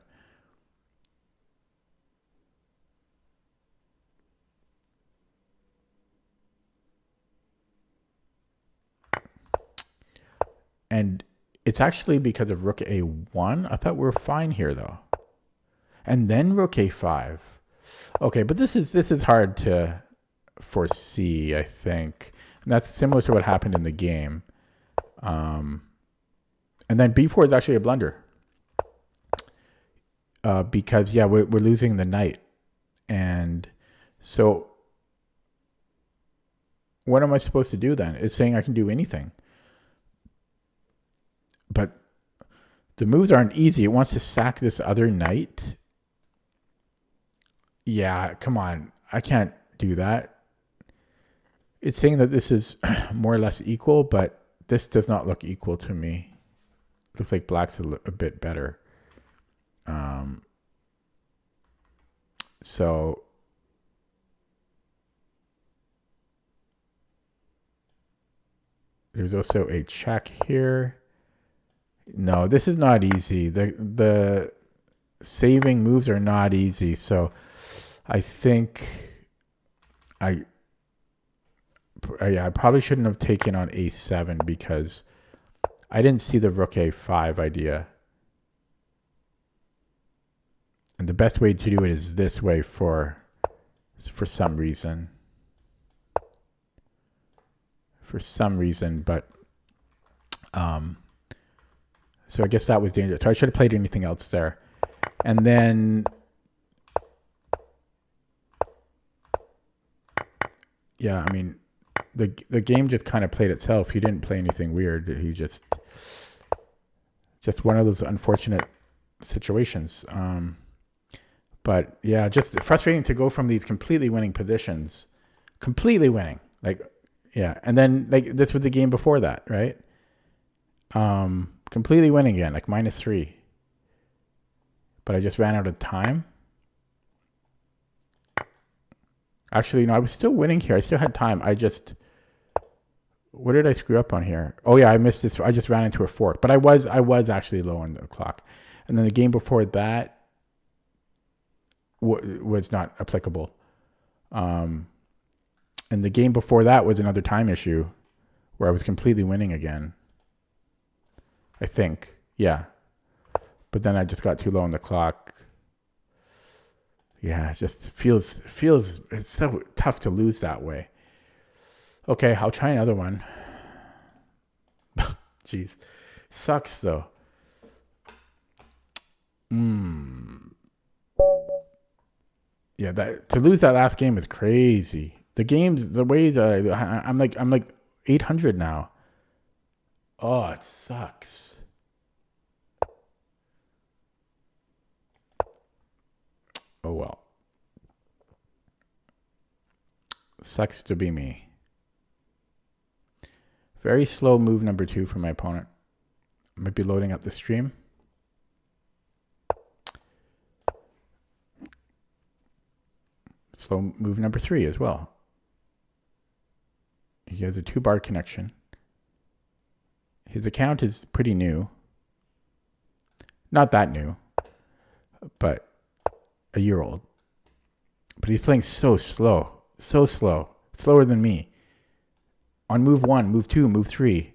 And it's actually because of rook a1. I thought we were fine here though. And then rook a5. Okay, but this is hard to foresee, I think. And that's similar to what happened in the game. And then b4 is actually a blunder. Because, yeah, we're losing the knight. And so, what am I supposed to do then? It's saying I can do anything. But the moves aren't easy. It wants to sack this other knight. Yeah, come on. I can't do that. It's saying that this is more or less equal, but this does not look equal to me. Looks like black's a bit better. So there's also a check here. No, this is not easy. The saving moves are not easy. So I think I probably shouldn't have taken on a7 because I didn't see the rook a5 idea. And the best way to do it is this way for some reason. For some reason, but so I guess that was dangerous. So I should have played anything else there. And then yeah, I mean the game just kind of played itself. He didn't play anything weird. He just one of those unfortunate situations. But yeah, just frustrating to go from these completely winning positions, completely winning, like, yeah. And then like this was the game before that, right? Completely winning again, like -3. But I just ran out of time. Actually, no, I was still winning here. I still had time. What did I screw up on here? Oh yeah, I missed this. I just ran into a fork, but I was actually low on the clock. And then the game before that was not applicable. And the game before that was another time issue where I was completely winning again. I think, yeah. But then I just got too low on the clock. Yeah, it just feels it's so tough to lose that way. Okay, I'll try another one. Jeez. Sucks though. Yeah, that to lose that last game is crazy. The ways I'm like 800 now. Oh, it sucks. Oh well. Sucks to be me. Very slow move number 2 for my opponent. Might be loading up the stream. Slow move number 3 as well. He has a 2-bar connection. His account is pretty new. Not that new, but a year old. But he's playing so slow. So slow. Slower than me. On move 1, move 2, move 3.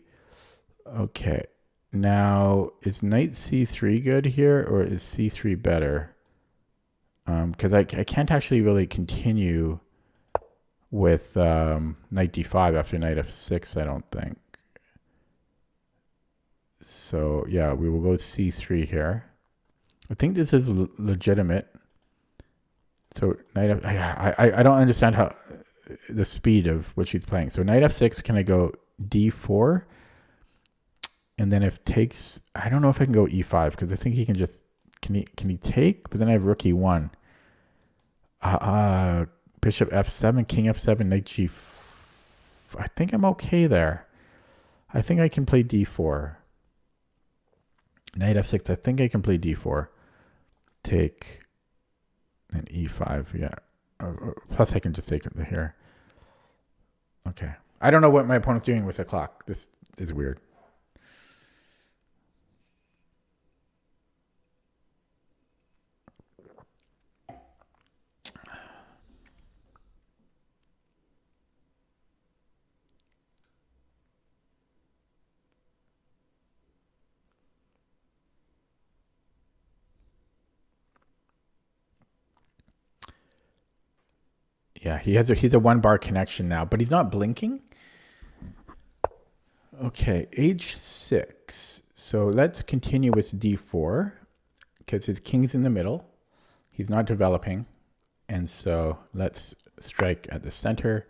Okay. Now, is knight c3 good here, or is c3 better? Because I can't actually really continue with knight d5 after knight f6, I don't think. So, yeah, we will go c3 here. I think this is legitimate. So, knight f... I don't understand how the speed of what she's playing. So, knight f6, can I go d4? And then if takes... I don't know if I can go e5, because I think he can just... Can he take? But then I have rook e1. Bishop f7, king f7, knight g... I think I'm okay there. I think I can play d4. Knight f6, I think I can play d4. Take... And e5, yeah. Plus I can just take it here. Okay. I don't know what my opponent's doing with the clock. This is weird. Yeah, he's a 1-bar connection now, but he's not blinking. Okay, h6. So let's continue with d4 because his king's in the middle. He's not developing. And so let's strike at the center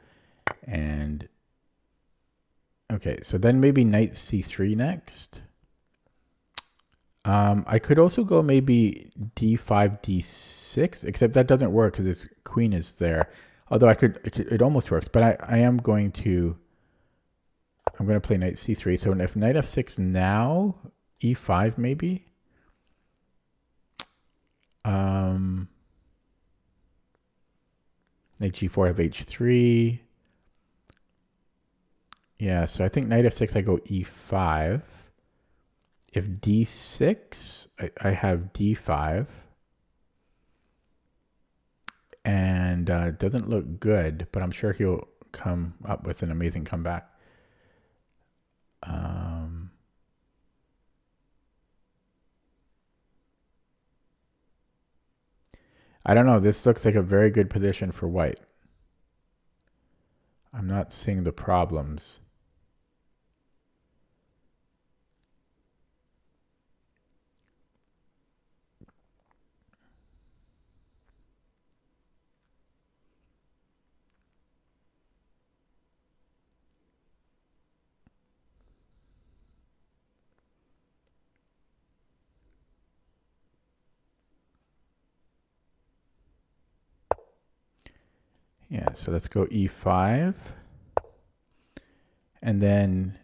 and Okay, so then maybe knight c3 next. I could also go maybe d5, d6, except that doesn't work because his queen is there. Although it almost works, but I'm going to play knight c3. So if knight f6 now, e5 maybe. Knight g4, have h3. Yeah, so I think knight f6, I go e5. If d6, I have d5. And it doesn't look good, but I'm sure he'll come up with an amazing comeback. I don't know. This looks like a very good position for white. I'm not seeing the problems. Yeah, so let's go e5. And then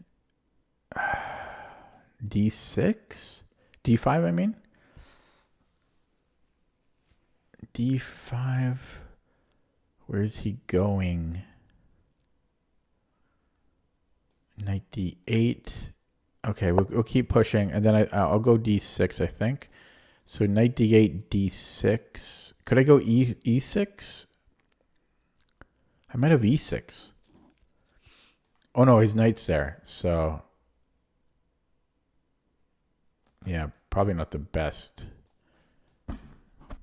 d6. d5, I mean. d5. Where's he going? Knight d8. Okay, we'll keep pushing. And then I'll go d6, I think. So knight d8, d6. Could I go e6? I might have e6. Oh no, his knight's there. So yeah, probably not the best.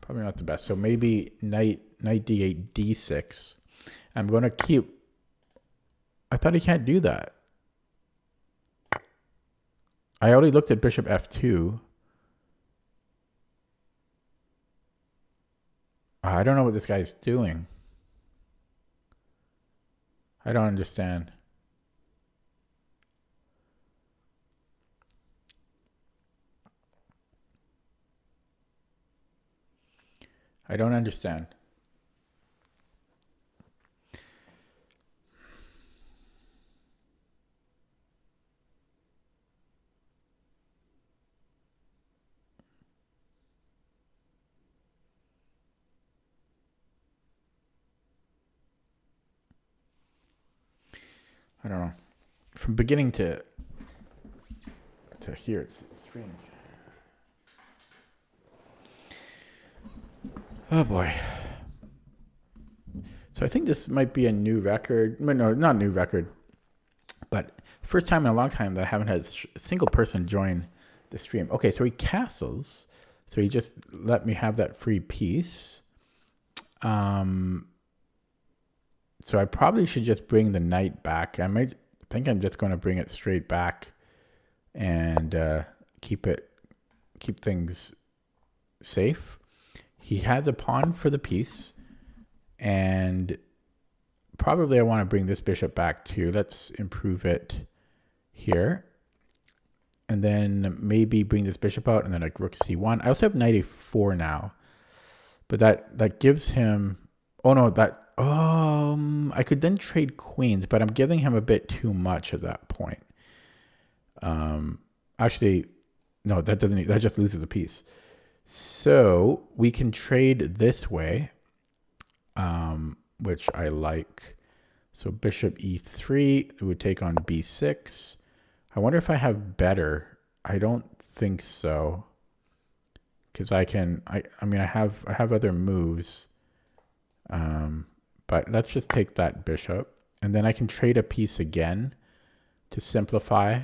Probably not the best. So maybe knight d8, d6. I'm going to keep... I thought he can't do that. I already looked at bishop f2. I don't know what this guy's doing. I don't understand. I don't understand. I don't know. From beginning to here, it's strange. Oh boy. So I think this might be a new record. No, not a new record, but first time in a long time that I haven't had a single person join the stream. Okay, so he castles. So he just let me have that free piece. So I probably should just bring the knight back. I might think I'm just going to bring it straight back and keep things safe. He has a pawn for the piece, and probably I want to bring this bishop back too. Let's improve it here. And then maybe bring this bishop out and then like rook c1. I also have knight a4 now. But that gives him... Oh no, I could then trade queens, but I'm giving him a bit too much at that point. Actually, no, that just loses a piece. So we can trade this way, which I like. So bishop e3, it would take on b6. I wonder if I have better. I don't think so. Because I have other moves. But let's just take that bishop. And then I can trade a piece again to simplify.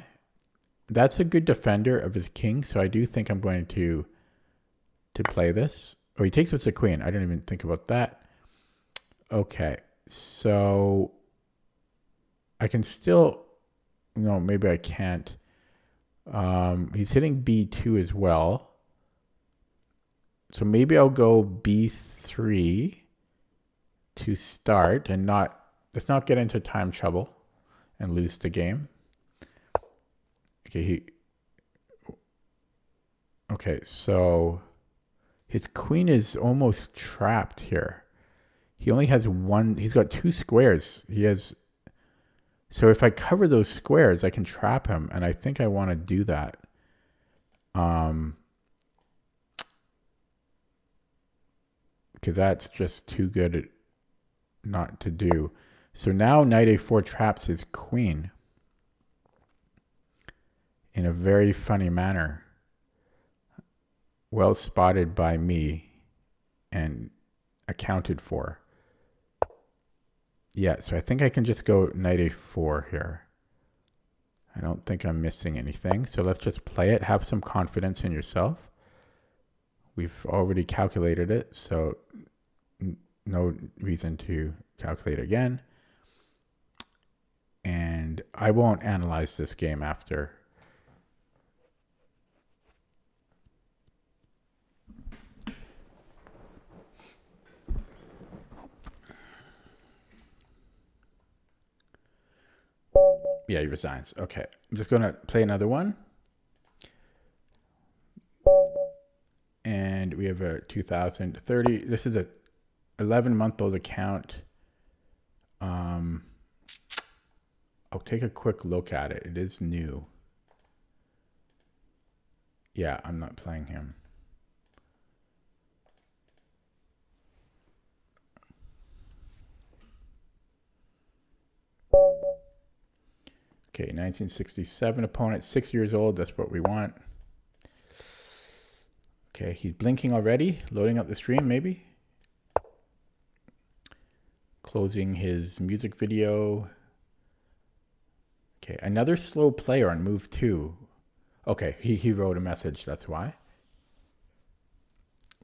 That's a good defender of his king. So I do think I'm going to play this. Oh, he takes with the queen. I didn't even think about that. Okay. So I can still... No, maybe I can't. He's hitting b2 as well. So maybe I'll go b3 to start and let's not get into time trouble and lose the game. Okay, okay, so his queen is almost trapped here. He only has one. He's got two squares. He has. So if I cover those squares, I can trap him, and I think I want to do that. Because that's just too good not to do. So now knight a4 traps his queen in a very funny manner. Well spotted by me and accounted for. Yeah, so I think I can just go knight a4 here. I don't think I'm missing anything. So let's just play it. Have some confidence in yourself. We've already calculated it, so no reason to calculate again. And I won't analyze this game after. Yeah, he resigns. Okay, I'm just going to play another one. And we have a 2030. This is a 11-month-old account. I'll take a quick look at it. It is new. Yeah, I'm not playing him. Okay, 1967 opponent, 6 years old. That's what we want. Okay, he's blinking already. Loading up the stream, maybe. Closing his music video. Okay, another slow player on move 2. Okay, he wrote a message, that's why.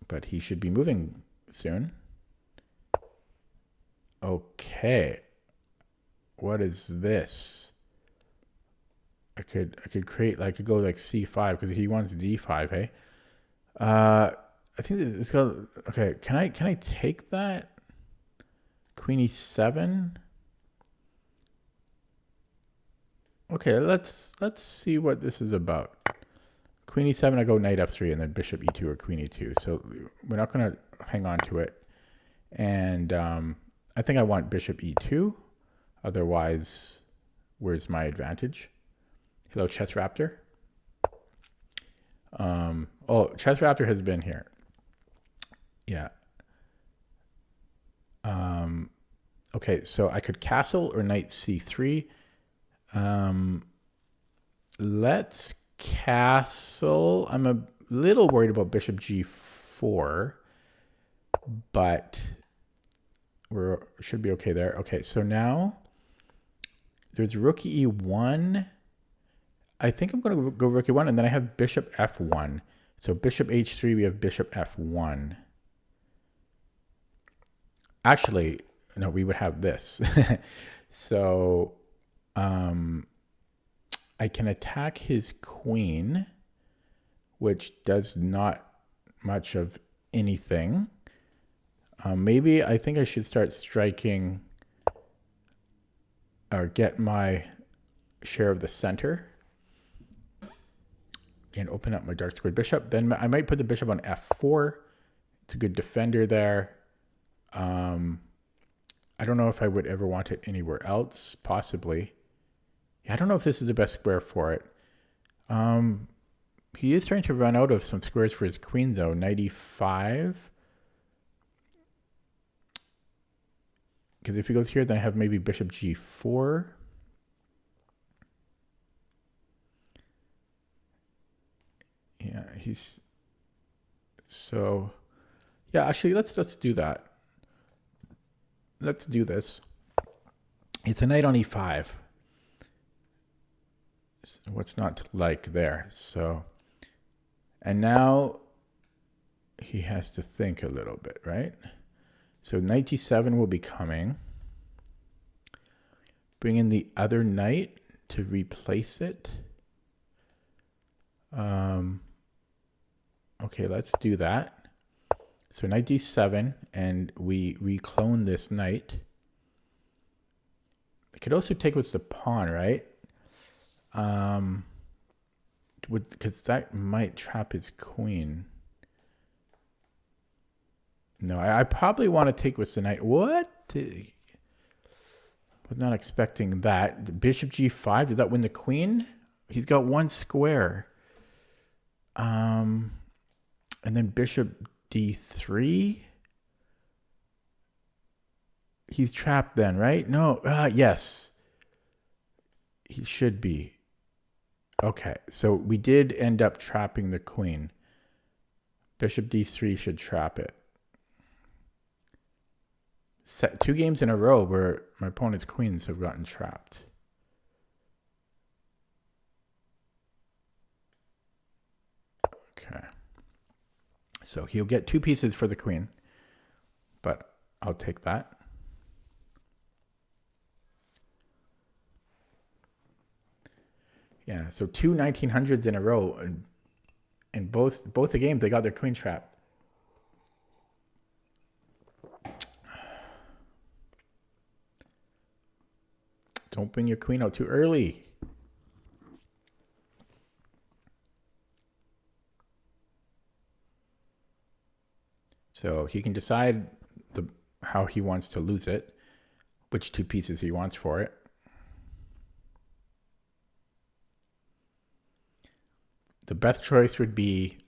But he should be moving soon. Okay. What is this? I could go like c5 because he wants d5, hey? I think it's got. Okay, can I take that? Queen e7. Okay, let's see what this is about. Queen e7, I go knight f3, and then bishop e2 or queen e2. So we're not going to hang on to it. And I think I want bishop e2. Otherwise, where's my advantage? Hello, Chess Raptor. Oh, Chess Raptor has been here. Yeah. Okay, so I could castle or knight c3. Let's castle. I'm a little worried about bishop g4, but we should be okay there. Okay, so now there's rook e1. I think I'm going to go rook e1, and then I have bishop f1. So bishop h3, we have bishop f1. Actually, no, we would have this. So I can attack his queen, which does not much of anything. Maybe I think I should start striking or get my share of the center and open up my dark squared bishop. Then I might put the bishop on f4. It's a good defender there. I don't know if I would ever want it anywhere else, possibly. Yeah, I don't know if this is the best square for it. He is trying to run out of some squares for his queen, though. Knight e5. Because if he goes here, then I have maybe bishop g4. Yeah, he's... So, yeah, actually, let's do that. Let's do this. It's a knight on e5. What's not to like there? So, and now he has to think a little bit, right? So knight g7 will be coming. Bring in the other knight to replace it. Okay, let's do that. So knight d7, and we reclone this knight. I could also take what's the pawn, right? because that might trap his queen. No, I probably want to take with the knight. What? Was not expecting that. Bishop g5. Did that win the queen? He's got one square. And then bishop d3. He's trapped then, right? No. Yes. He should be. Okay. So we did end up trapping the queen. Bishop d3 should trap it. Set 2 games in a row where my opponent's queens have gotten trapped. Okay. So he'll get 2 pieces for the queen, but I'll take that. Yeah, so 2 1900s in a row, and both the games they got their queen trapped. Don't bring your queen out too early. So he can decide how he wants to lose it, which 2 pieces he wants for it. The best choice would be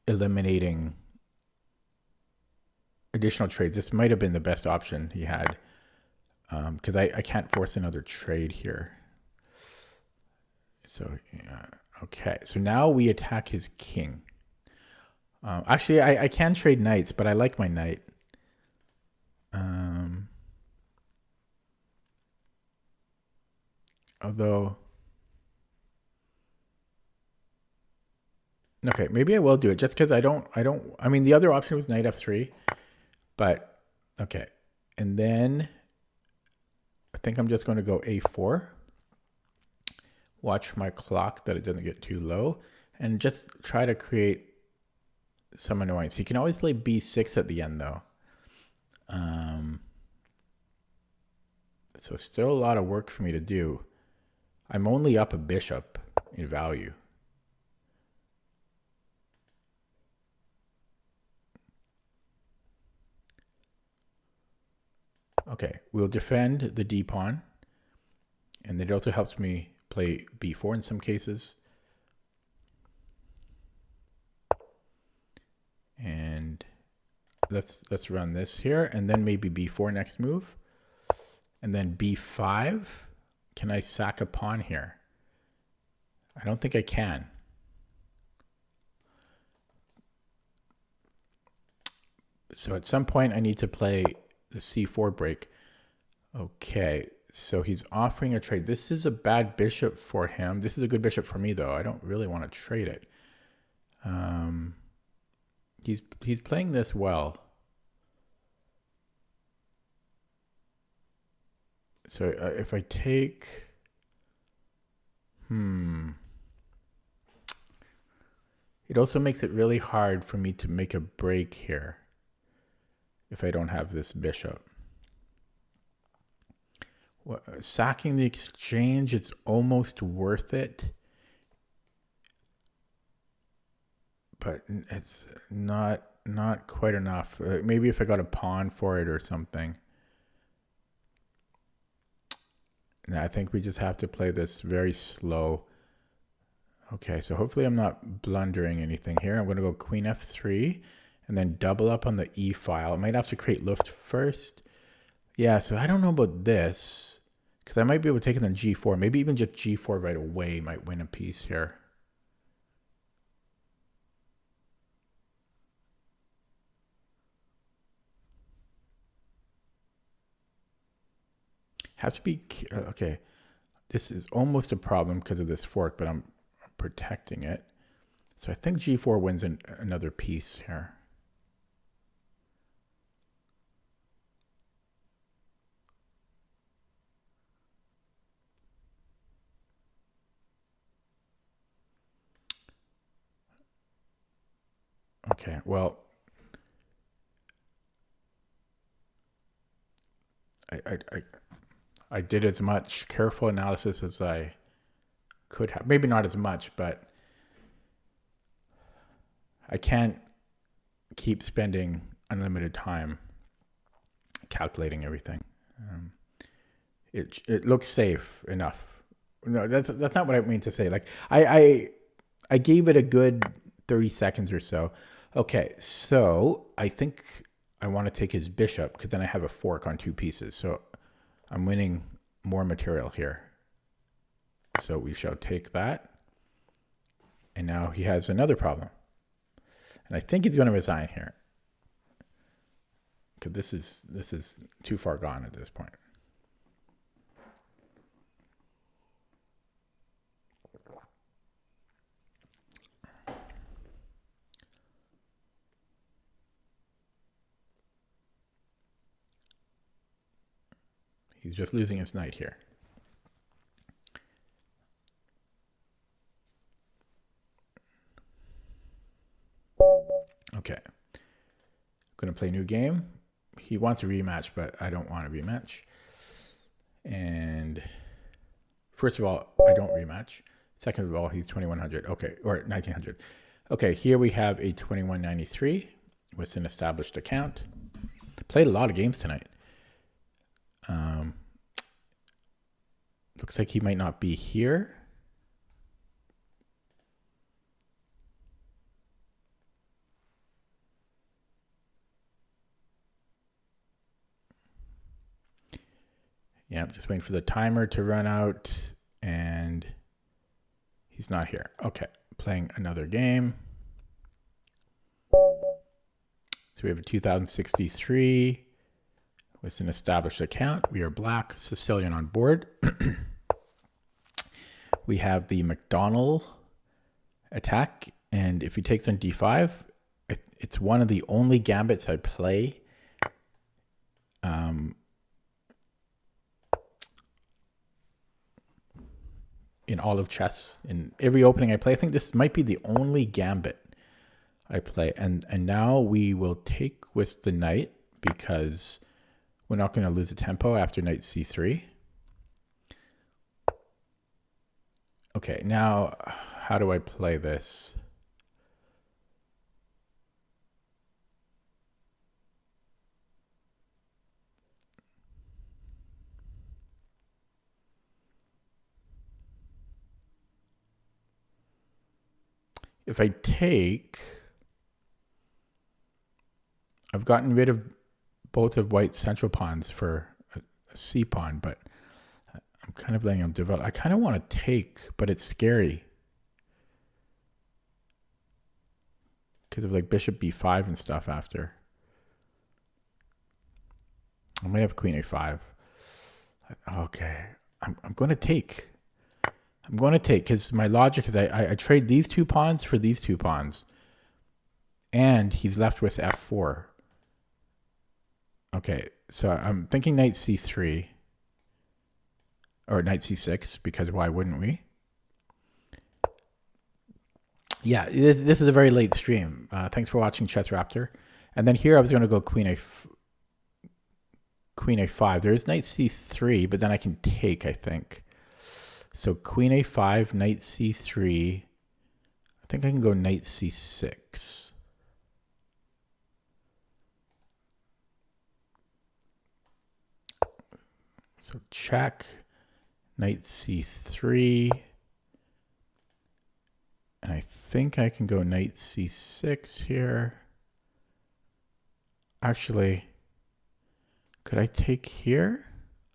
eliminating additional trades. This might have been the best option he had, because I can't force another trade here. So, okay. So now we attack his king. Actually, I can trade knights, but I like my knight. Although, okay, maybe I will do it just because I mean, the other option was knight f3, but okay. And then I think I'm just going to go a4. Watch my clock that it doesn't get too low, and just try to create some annoyance. He can always play b6 at the end, though. So still a lot of work for me to do. I'm only up a bishop in value. Okay, we'll defend the d pawn, and it also helps me play b4 in some cases. And let's run this here, and then maybe b4 next move, and then b5. Can I sack a pawn here? I don't think I can. So at some point I need to play the c4 break. Okay, so he's offering a trade. This is a bad bishop for him. This is a good bishop for me, though. I don't really want to trade it. He's playing this well. So if I take, it also makes it really hard for me to make a break here if I don't have this bishop. Well, sacking the exchange, it's almost worth it, but it's not quite enough. Maybe if I got a pawn for it or something. Now I think we just have to play this very slow. Okay, so hopefully I'm not blundering anything here. I'm going to go queen f3 and then double up on the e file. I might have to create Luft first. Yeah, so I don't know about this, because I might be able to take it on g4. Maybe even just g4 right away might win a piece here. Have to be, okay. This is almost a problem because of this fork, but I'm protecting it. So I think g4 wins another piece here. Okay, well, I did as much careful analysis as I could have. Maybe not as much, but I can't keep spending unlimited time calculating everything. It looks safe enough. No, that's not what I mean to say. Like I gave it a good 30 seconds or so. Okay, so I think I want to take his bishop because then I have a fork on two pieces. So I'm winning more material here. So we shall take that. And now he has another problem. And I think he's going to resign here. Because this is too far gone at this point. He's just losing his knight here. Okay. Going to play a new game. He wants a rematch, but I don't want a rematch. And first of all, I don't rematch. Second of all, he's 2100. Okay, or 1900. Okay, here we have a 2193 with an established account. Played a lot of games tonight. Looks like he might not be here. Yeah, I'm just waiting for the timer to run out, and he's not here. Okay, playing another game. So we have a 2063 with an established account. We are black, Sicilian on board. We have the McDonald attack, and if he takes on d5, it's one of the only gambits I play. In all of chess, in every opening I play, I think this might be the only gambit I play. And now we will take with the knight because we're not going to lose a tempo after knight c3. Okay, now how do I play this? If I take, I've gotten rid of both of white's central pawns for a c pawn, but I'm kind of letting him develop. I kind of want to take, but it's scary because of like bishop b5 and stuff after. I might have queen a5. Okay, I'm going to take. I'm going to take because my logic is I trade these two pawns for these two pawns. And he's left with f4. Okay, so I'm thinking knight c3. Or knight c6, because why wouldn't we? Yeah, this is a very late stream. Thanks for watching, Chess Raptor. And then here I was going to go queen a5. There is knight c3, but then I can take, I think. So queen a5, knight c3. I think I can go knight c6. So check, knight c3. And I think I can go knight c6 here. Actually, could I take here?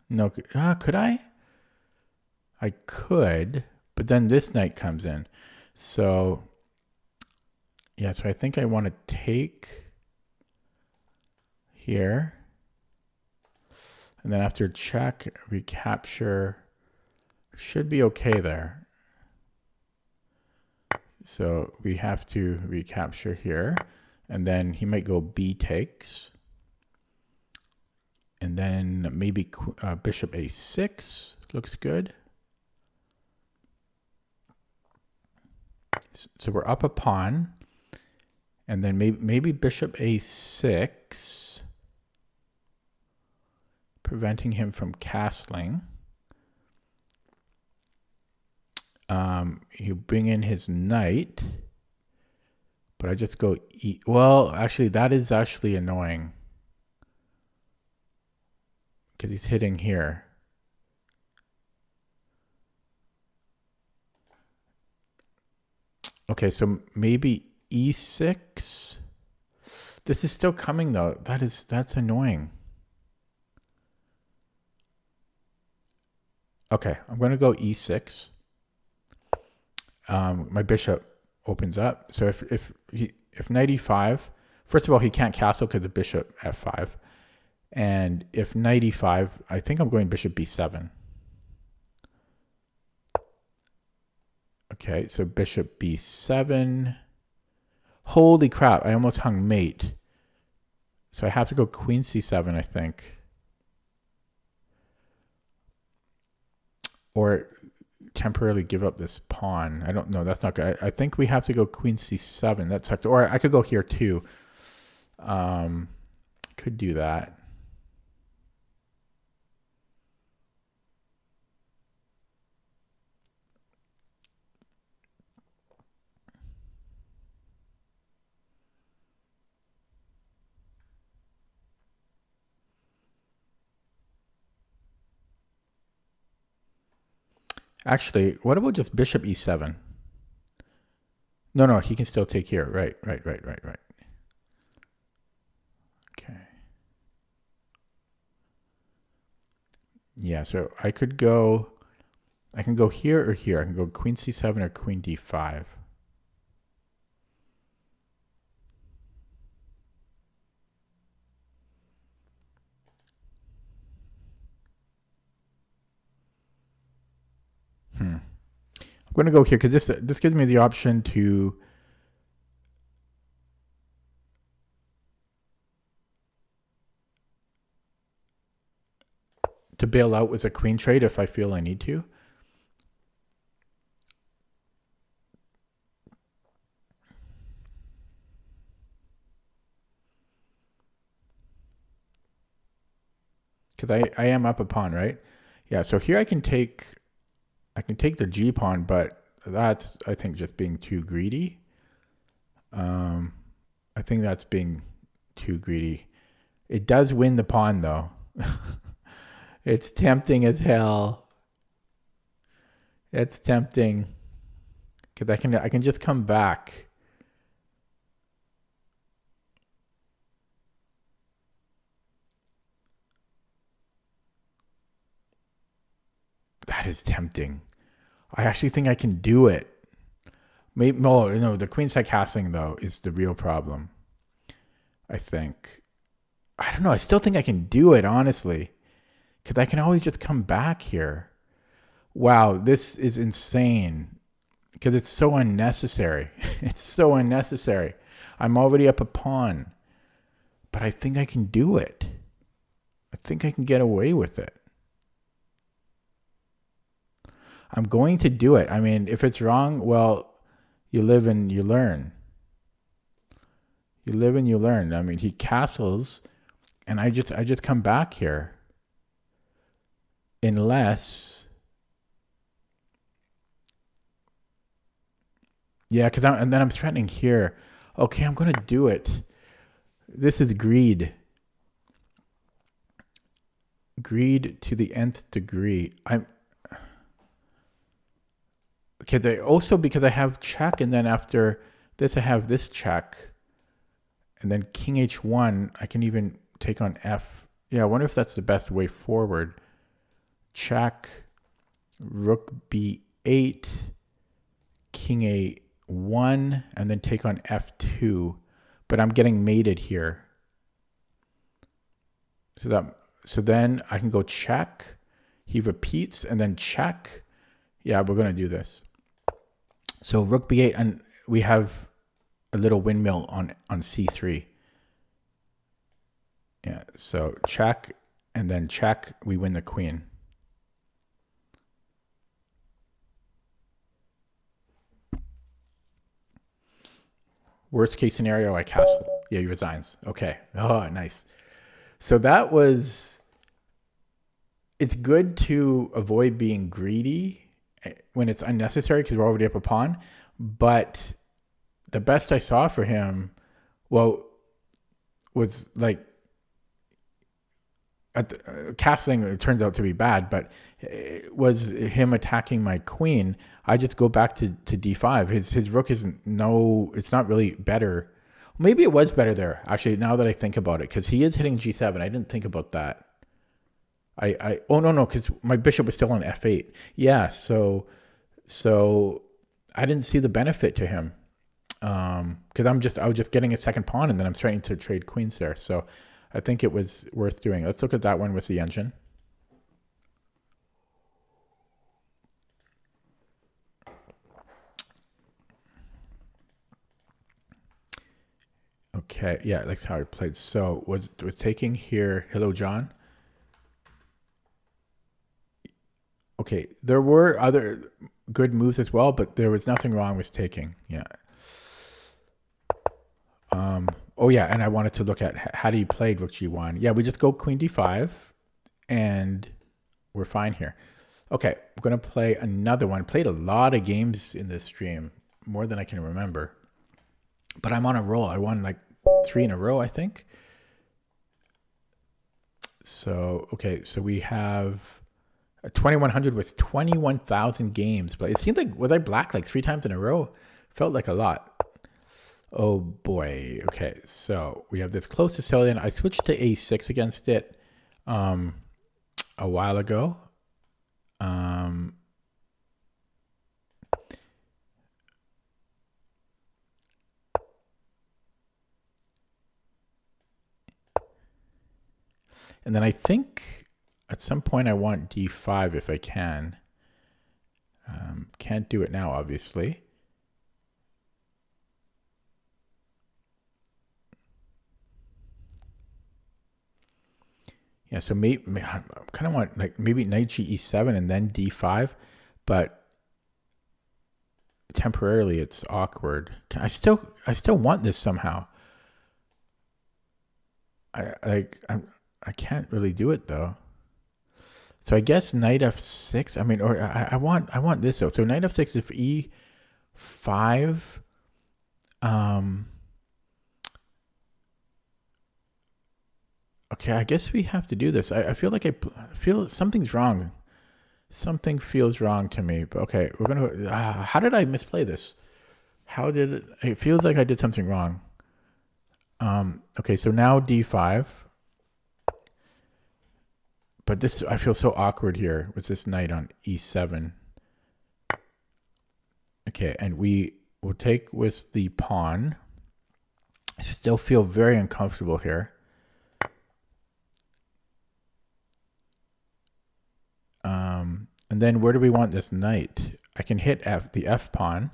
No, could I? I could, but then this knight comes in. So, yeah, so I think I want to take here. And then after check, recapture, should be okay there. So we have to recapture here. And then he might go b takes. And then maybe bishop a6 looks good. So we're up a pawn, and then maybe bishop a6, preventing him from castling. You bring in his knight, but I just go well, actually, that is actually annoying because he's hitting here. Okay, so maybe e6. This is still coming though. That's annoying. Okay, I'm gonna go e6. My bishop opens up. So if knight e5, first of all, he can't castle because of bishop f5. And if knight e5, I think I'm going bishop b7. Okay, so bishop b7. Holy crap, I almost hung mate. So I have to go queen c7, I think. Or temporarily give up this pawn. I don't know. That's not good. I think we have to go queen c7. That sucks. Or I could go here too. Could do that. Actually, what about just bishop e7? No, he can still take here. Right. Okay. Yeah, so I can go here or here. I can go queen c7 or queen d5. I'm going to go here because this gives me the option to bail out with a queen trade if I feel I need to. Because I am up a pawn, right? Yeah, so here I can take the g pawn, but that's, I think, just being too greedy. I think that's being too greedy. It does win the pawn though. It's tempting as hell. It's tempting because I can just come back. That is tempting. I actually think I can do it. Maybe no. The queenside castling though is the real problem. I think. I don't know. I still think I can do it honestly, because I can always just come back here. Wow, this is insane. Because it's so unnecessary. It's so unnecessary. I'm already up a pawn, but I think I can do it. I think I can get away with it. I'm going to do it. I mean, if it's wrong, well, you live and you learn. You live and you learn. I mean, he castles, and I just come back here. Unless, yeah, and then I'm threatening here. Okay, I'm gonna do it. This is greed. Greed to the nth degree. Okay, also because I have check, and then after this I have this check, and then king h1. I can even take on f. Yeah, I wonder if that's the best way forward. Check, rook b8, king a1, and then take on f2. But I'm getting mated here. So then I can go check. He repeats and then check. Yeah, we're gonna do this. So rook b8, and we have a little windmill on c3. Yeah, so check and then check. We win the queen. Worst case scenario, I castle. Yeah, he resigns. Okay. Oh, nice. So that was. It's good to avoid being greedy when it's unnecessary because we're already up a pawn. But the best I saw for him, well, was like castling. It turns out to be bad, but it was him attacking my queen. I just go back to d5. His rook isn't it's not really better. Maybe it was better there actually. Now that I think about it, because he is hitting g7. I didn't think about that. Oh no, because my bishop was still on f8. Yeah, so I didn't see the benefit to him. Because I was just getting a second pawn, and then I'm starting to trade queens there. So I think it was worth doing. Let's look at that one with the engine. Okay, yeah, that's how I played. So was taking here. Hello, John. Okay, there were other good moves as well, but there was nothing wrong with taking. Yeah. Oh yeah, and I wanted to look at how do you play rook g1. Yeah, we just go queen d5, and we're fine here. Okay, we're gonna play another one. Played a lot of games in this stream, more than I can remember. But I'm on a roll. I won like 3 in a row, I think. So okay, so we have 2100 was 21,000 games. But it seemed like, was I black like 3 times in a row? Felt like a lot. Oh boy. Okay, so we have this close Sicilian. I switched to a6 against it a while ago. And then I think at some point I want d5 if I can. Can't do it now, obviously. Yeah, so maybe I kind of want like maybe knight e7 and then d5, but temporarily it's awkward. I still want this somehow. I can't really do it though. So I guess knight f6. I mean, or I want this though. So knight f6 if e5. Okay, I guess we have to do this. I feel like I feel something's wrong. Something feels wrong to me. But okay, we're gonna. How did I misplay this? How did it? It feels like I did something wrong. Okay, so now d5. But this, I feel so awkward here with this knight on e7. Okay, and we will take with the pawn. I still feel very uncomfortable here. And then where do we want this knight? I can hit the f pawn.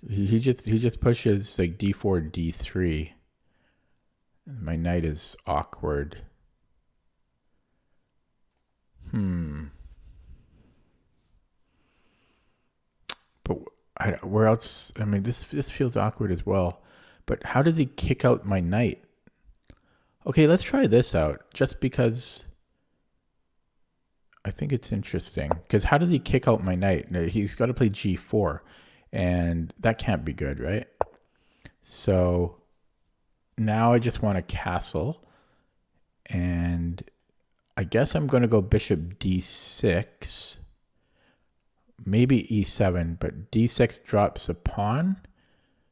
He just pushes like d4, d3. My knight is awkward. But where else? I mean, this feels awkward as well. But how does he kick out my knight? Okay, let's try this out. Just because I think it's interesting. Because how does he kick out my knight? He's got to play g4. And that can't be good, right? So now I just want a castle. And I guess I'm going to go bishop d6. Maybe e7, but d6 drops a pawn.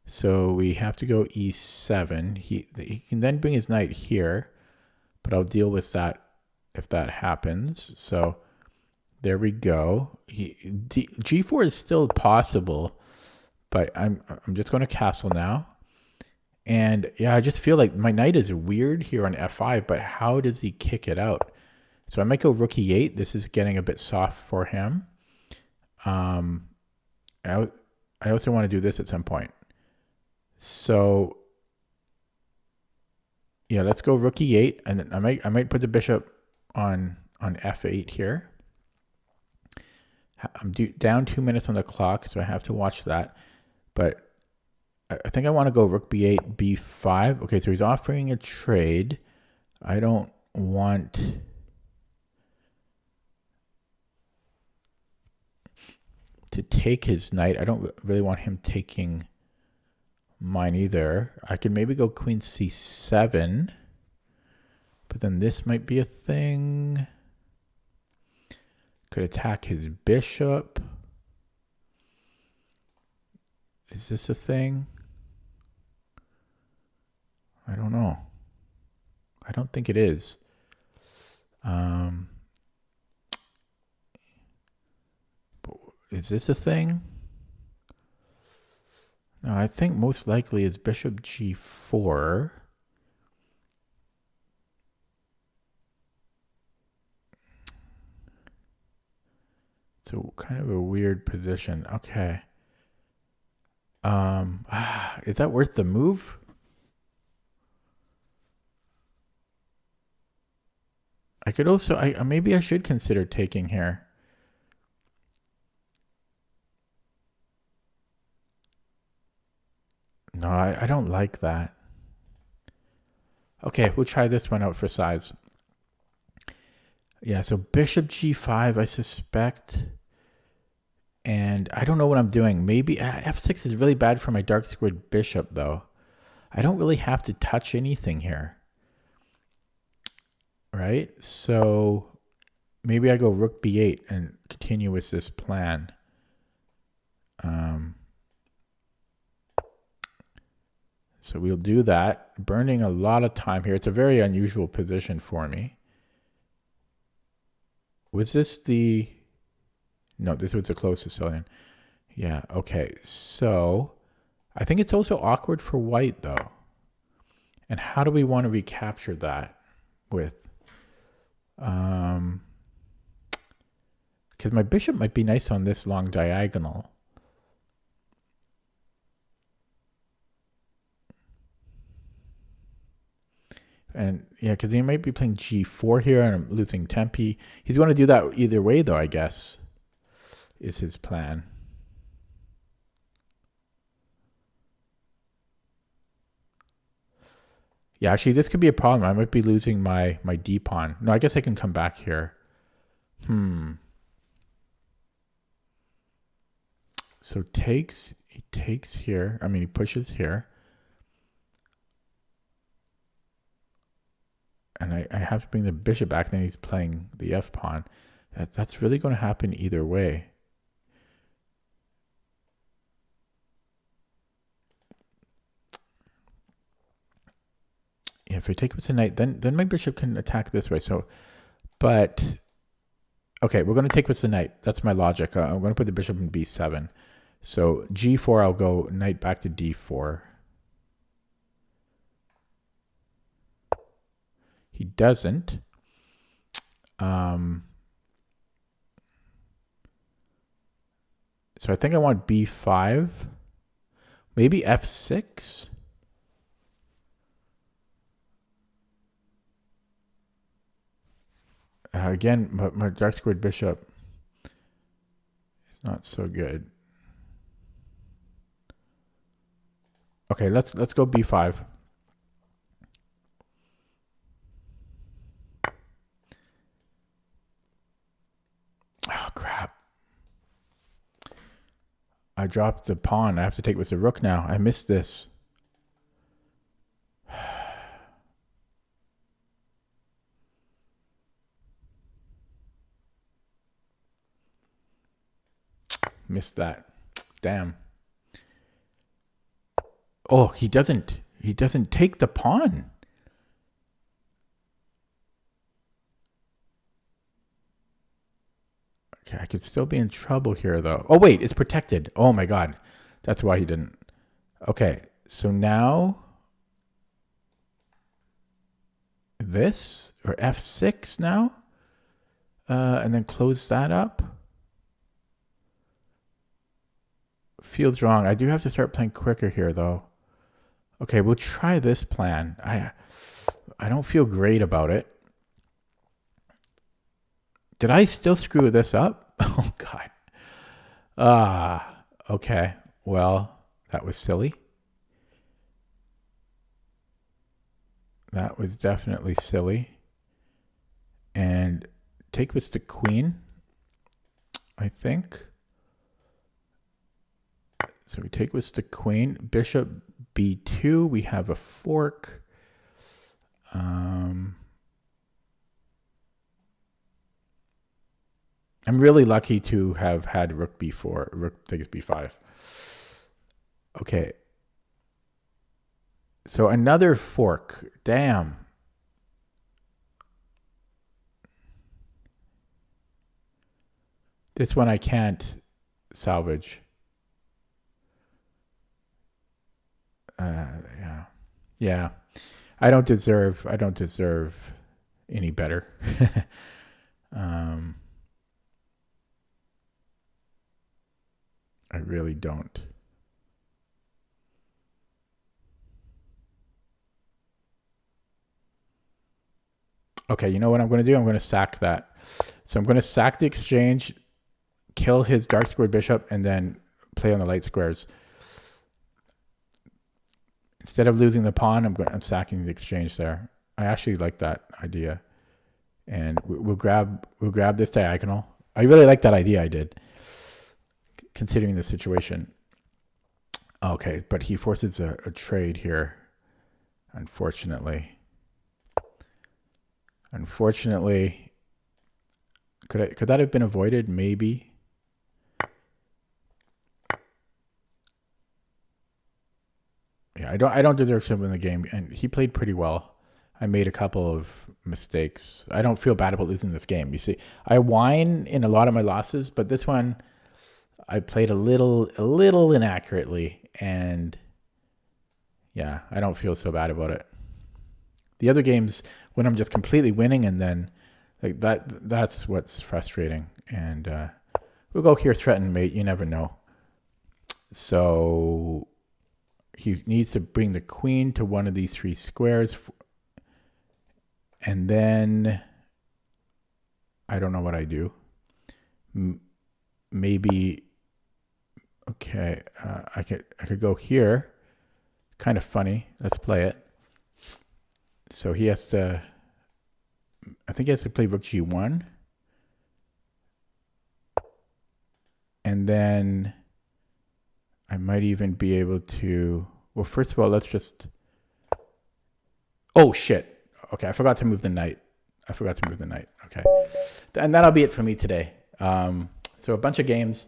So we have to go e7. He can then bring his knight here, but I'll deal with that if that happens. So there we go. G4 is still possible, but I'm just going to castle now. And yeah, I just feel like my knight is weird here on f5, but how does he kick it out? So I might go rook e8. This is getting a bit soft for him. I also want to do this at some point. So yeah, let's go rook e8, and then I might put the bishop on f8 here. I'm down 2 minutes on the clock, so I have to watch that. But I think I want to go rook b8, b5. Okay, so he's offering a trade. I don't want to take his knight. I don't really want him taking mine either. I could maybe go queen c7, but then this might be a thing. Could attack his bishop. Is this a thing? I don't know. I don't think it is. Is this a thing? No, I think most likely is bishop g4. So kind of a weird position. Okay. Is that worth the move? I could also, maybe I should consider taking here. No, I don't like that. Okay, we'll try this one out for size. Yeah, so bishop g5, I suspect. And I don't know what I'm doing. Maybe f6 is really bad for my dark squared bishop, though. I don't really have to touch anything here. Right? So maybe I go rook b8 and continue with this plan. So we'll do that, burning a lot of time here. It's a very unusual position for me. Was this the... No, this was the closest Sicilian. Yeah, okay. So I think it's also awkward for white, though. And how do we want to recapture that with... because my bishop might be nice on this long diagonal. And yeah, because he might be playing g4 here and I'm losing tempi. He's going to do that either way, though, I guess, is his plan. Yeah, actually, this could be a problem. I might be losing my d pawn. No, I guess I can come back here. So he takes here. I mean, he pushes here. And I have to bring the bishop back, then he's playing the f pawn. That's really going to happen either way. Yeah, if I take with the knight, then my bishop can attack this way. So, but okay, we're going to take with the knight. That's my logic. I'm going to put the bishop in b7. So g4, I'll go knight back to d4. He doesn't. So I think I want b5. Maybe f6. Again, my dark squared bishop is not so good. Okay, let's go b5. Oh, crap. I dropped the pawn. I have to take with the rook now. I missed this. Missed that. Damn. Oh, he doesn't take the pawn. Okay, I could still be in trouble here, though. Oh, wait, it's protected. Oh, my God. That's why he didn't. Okay, so now this, or f6 now, and then close that up. Feels wrong. I do have to start playing quicker here, though. Okay, we'll try this plan. I don't feel great about it. Did I still screw this up? Oh, God. Okay. Well, that was silly. That was definitely silly. And take was the queen, I think. So we take was the queen. Bishop b2. We have a fork. I'm really lucky to have had rook b4, rook takes b5. Okay. So another fork. Damn. This one I can't salvage. Yeah. Yeah. I don't deserve any better. I really don't. Okay, you know what I'm going to do? I'm going to sack that. So I'm going to sack the exchange, kill his dark squared bishop, and then play on the light squares. Instead of losing the pawn, I'm sacking the exchange there. I actually like that idea. And we'll grab this diagonal. I really like that idea I did, considering the situation. Okay, but he forces a trade here, unfortunately. Unfortunately, could that have been avoided? Maybe. Yeah, I don't deserve to win the game, and he played pretty well. I made a couple of mistakes. I don't feel bad about losing this game. You see, I whine in a lot of my losses, but this one I played a little inaccurately, and yeah, I don't feel so bad about it. The other games when I'm just completely winning, and then like that's what's frustrating. And we'll go here, threaten mate. You never know. So he needs to bring the queen to one of these three squares. And then I don't know what I do. Maybe, okay, I could go here. Kind of funny. Let's play it. So he has to, I think he has to play rook g1. And then I might even be able to, well, first of all, let's just, oh shit. Okay, I forgot to move the knight. Okay. And that'll be it for me today. So a bunch of games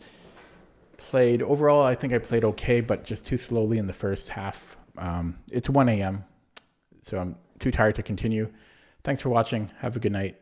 played. Overall, I think I played okay, but just too slowly in the first half. It's 1 a.m., so I'm too tired to continue. Thanks for watching. Have a good night.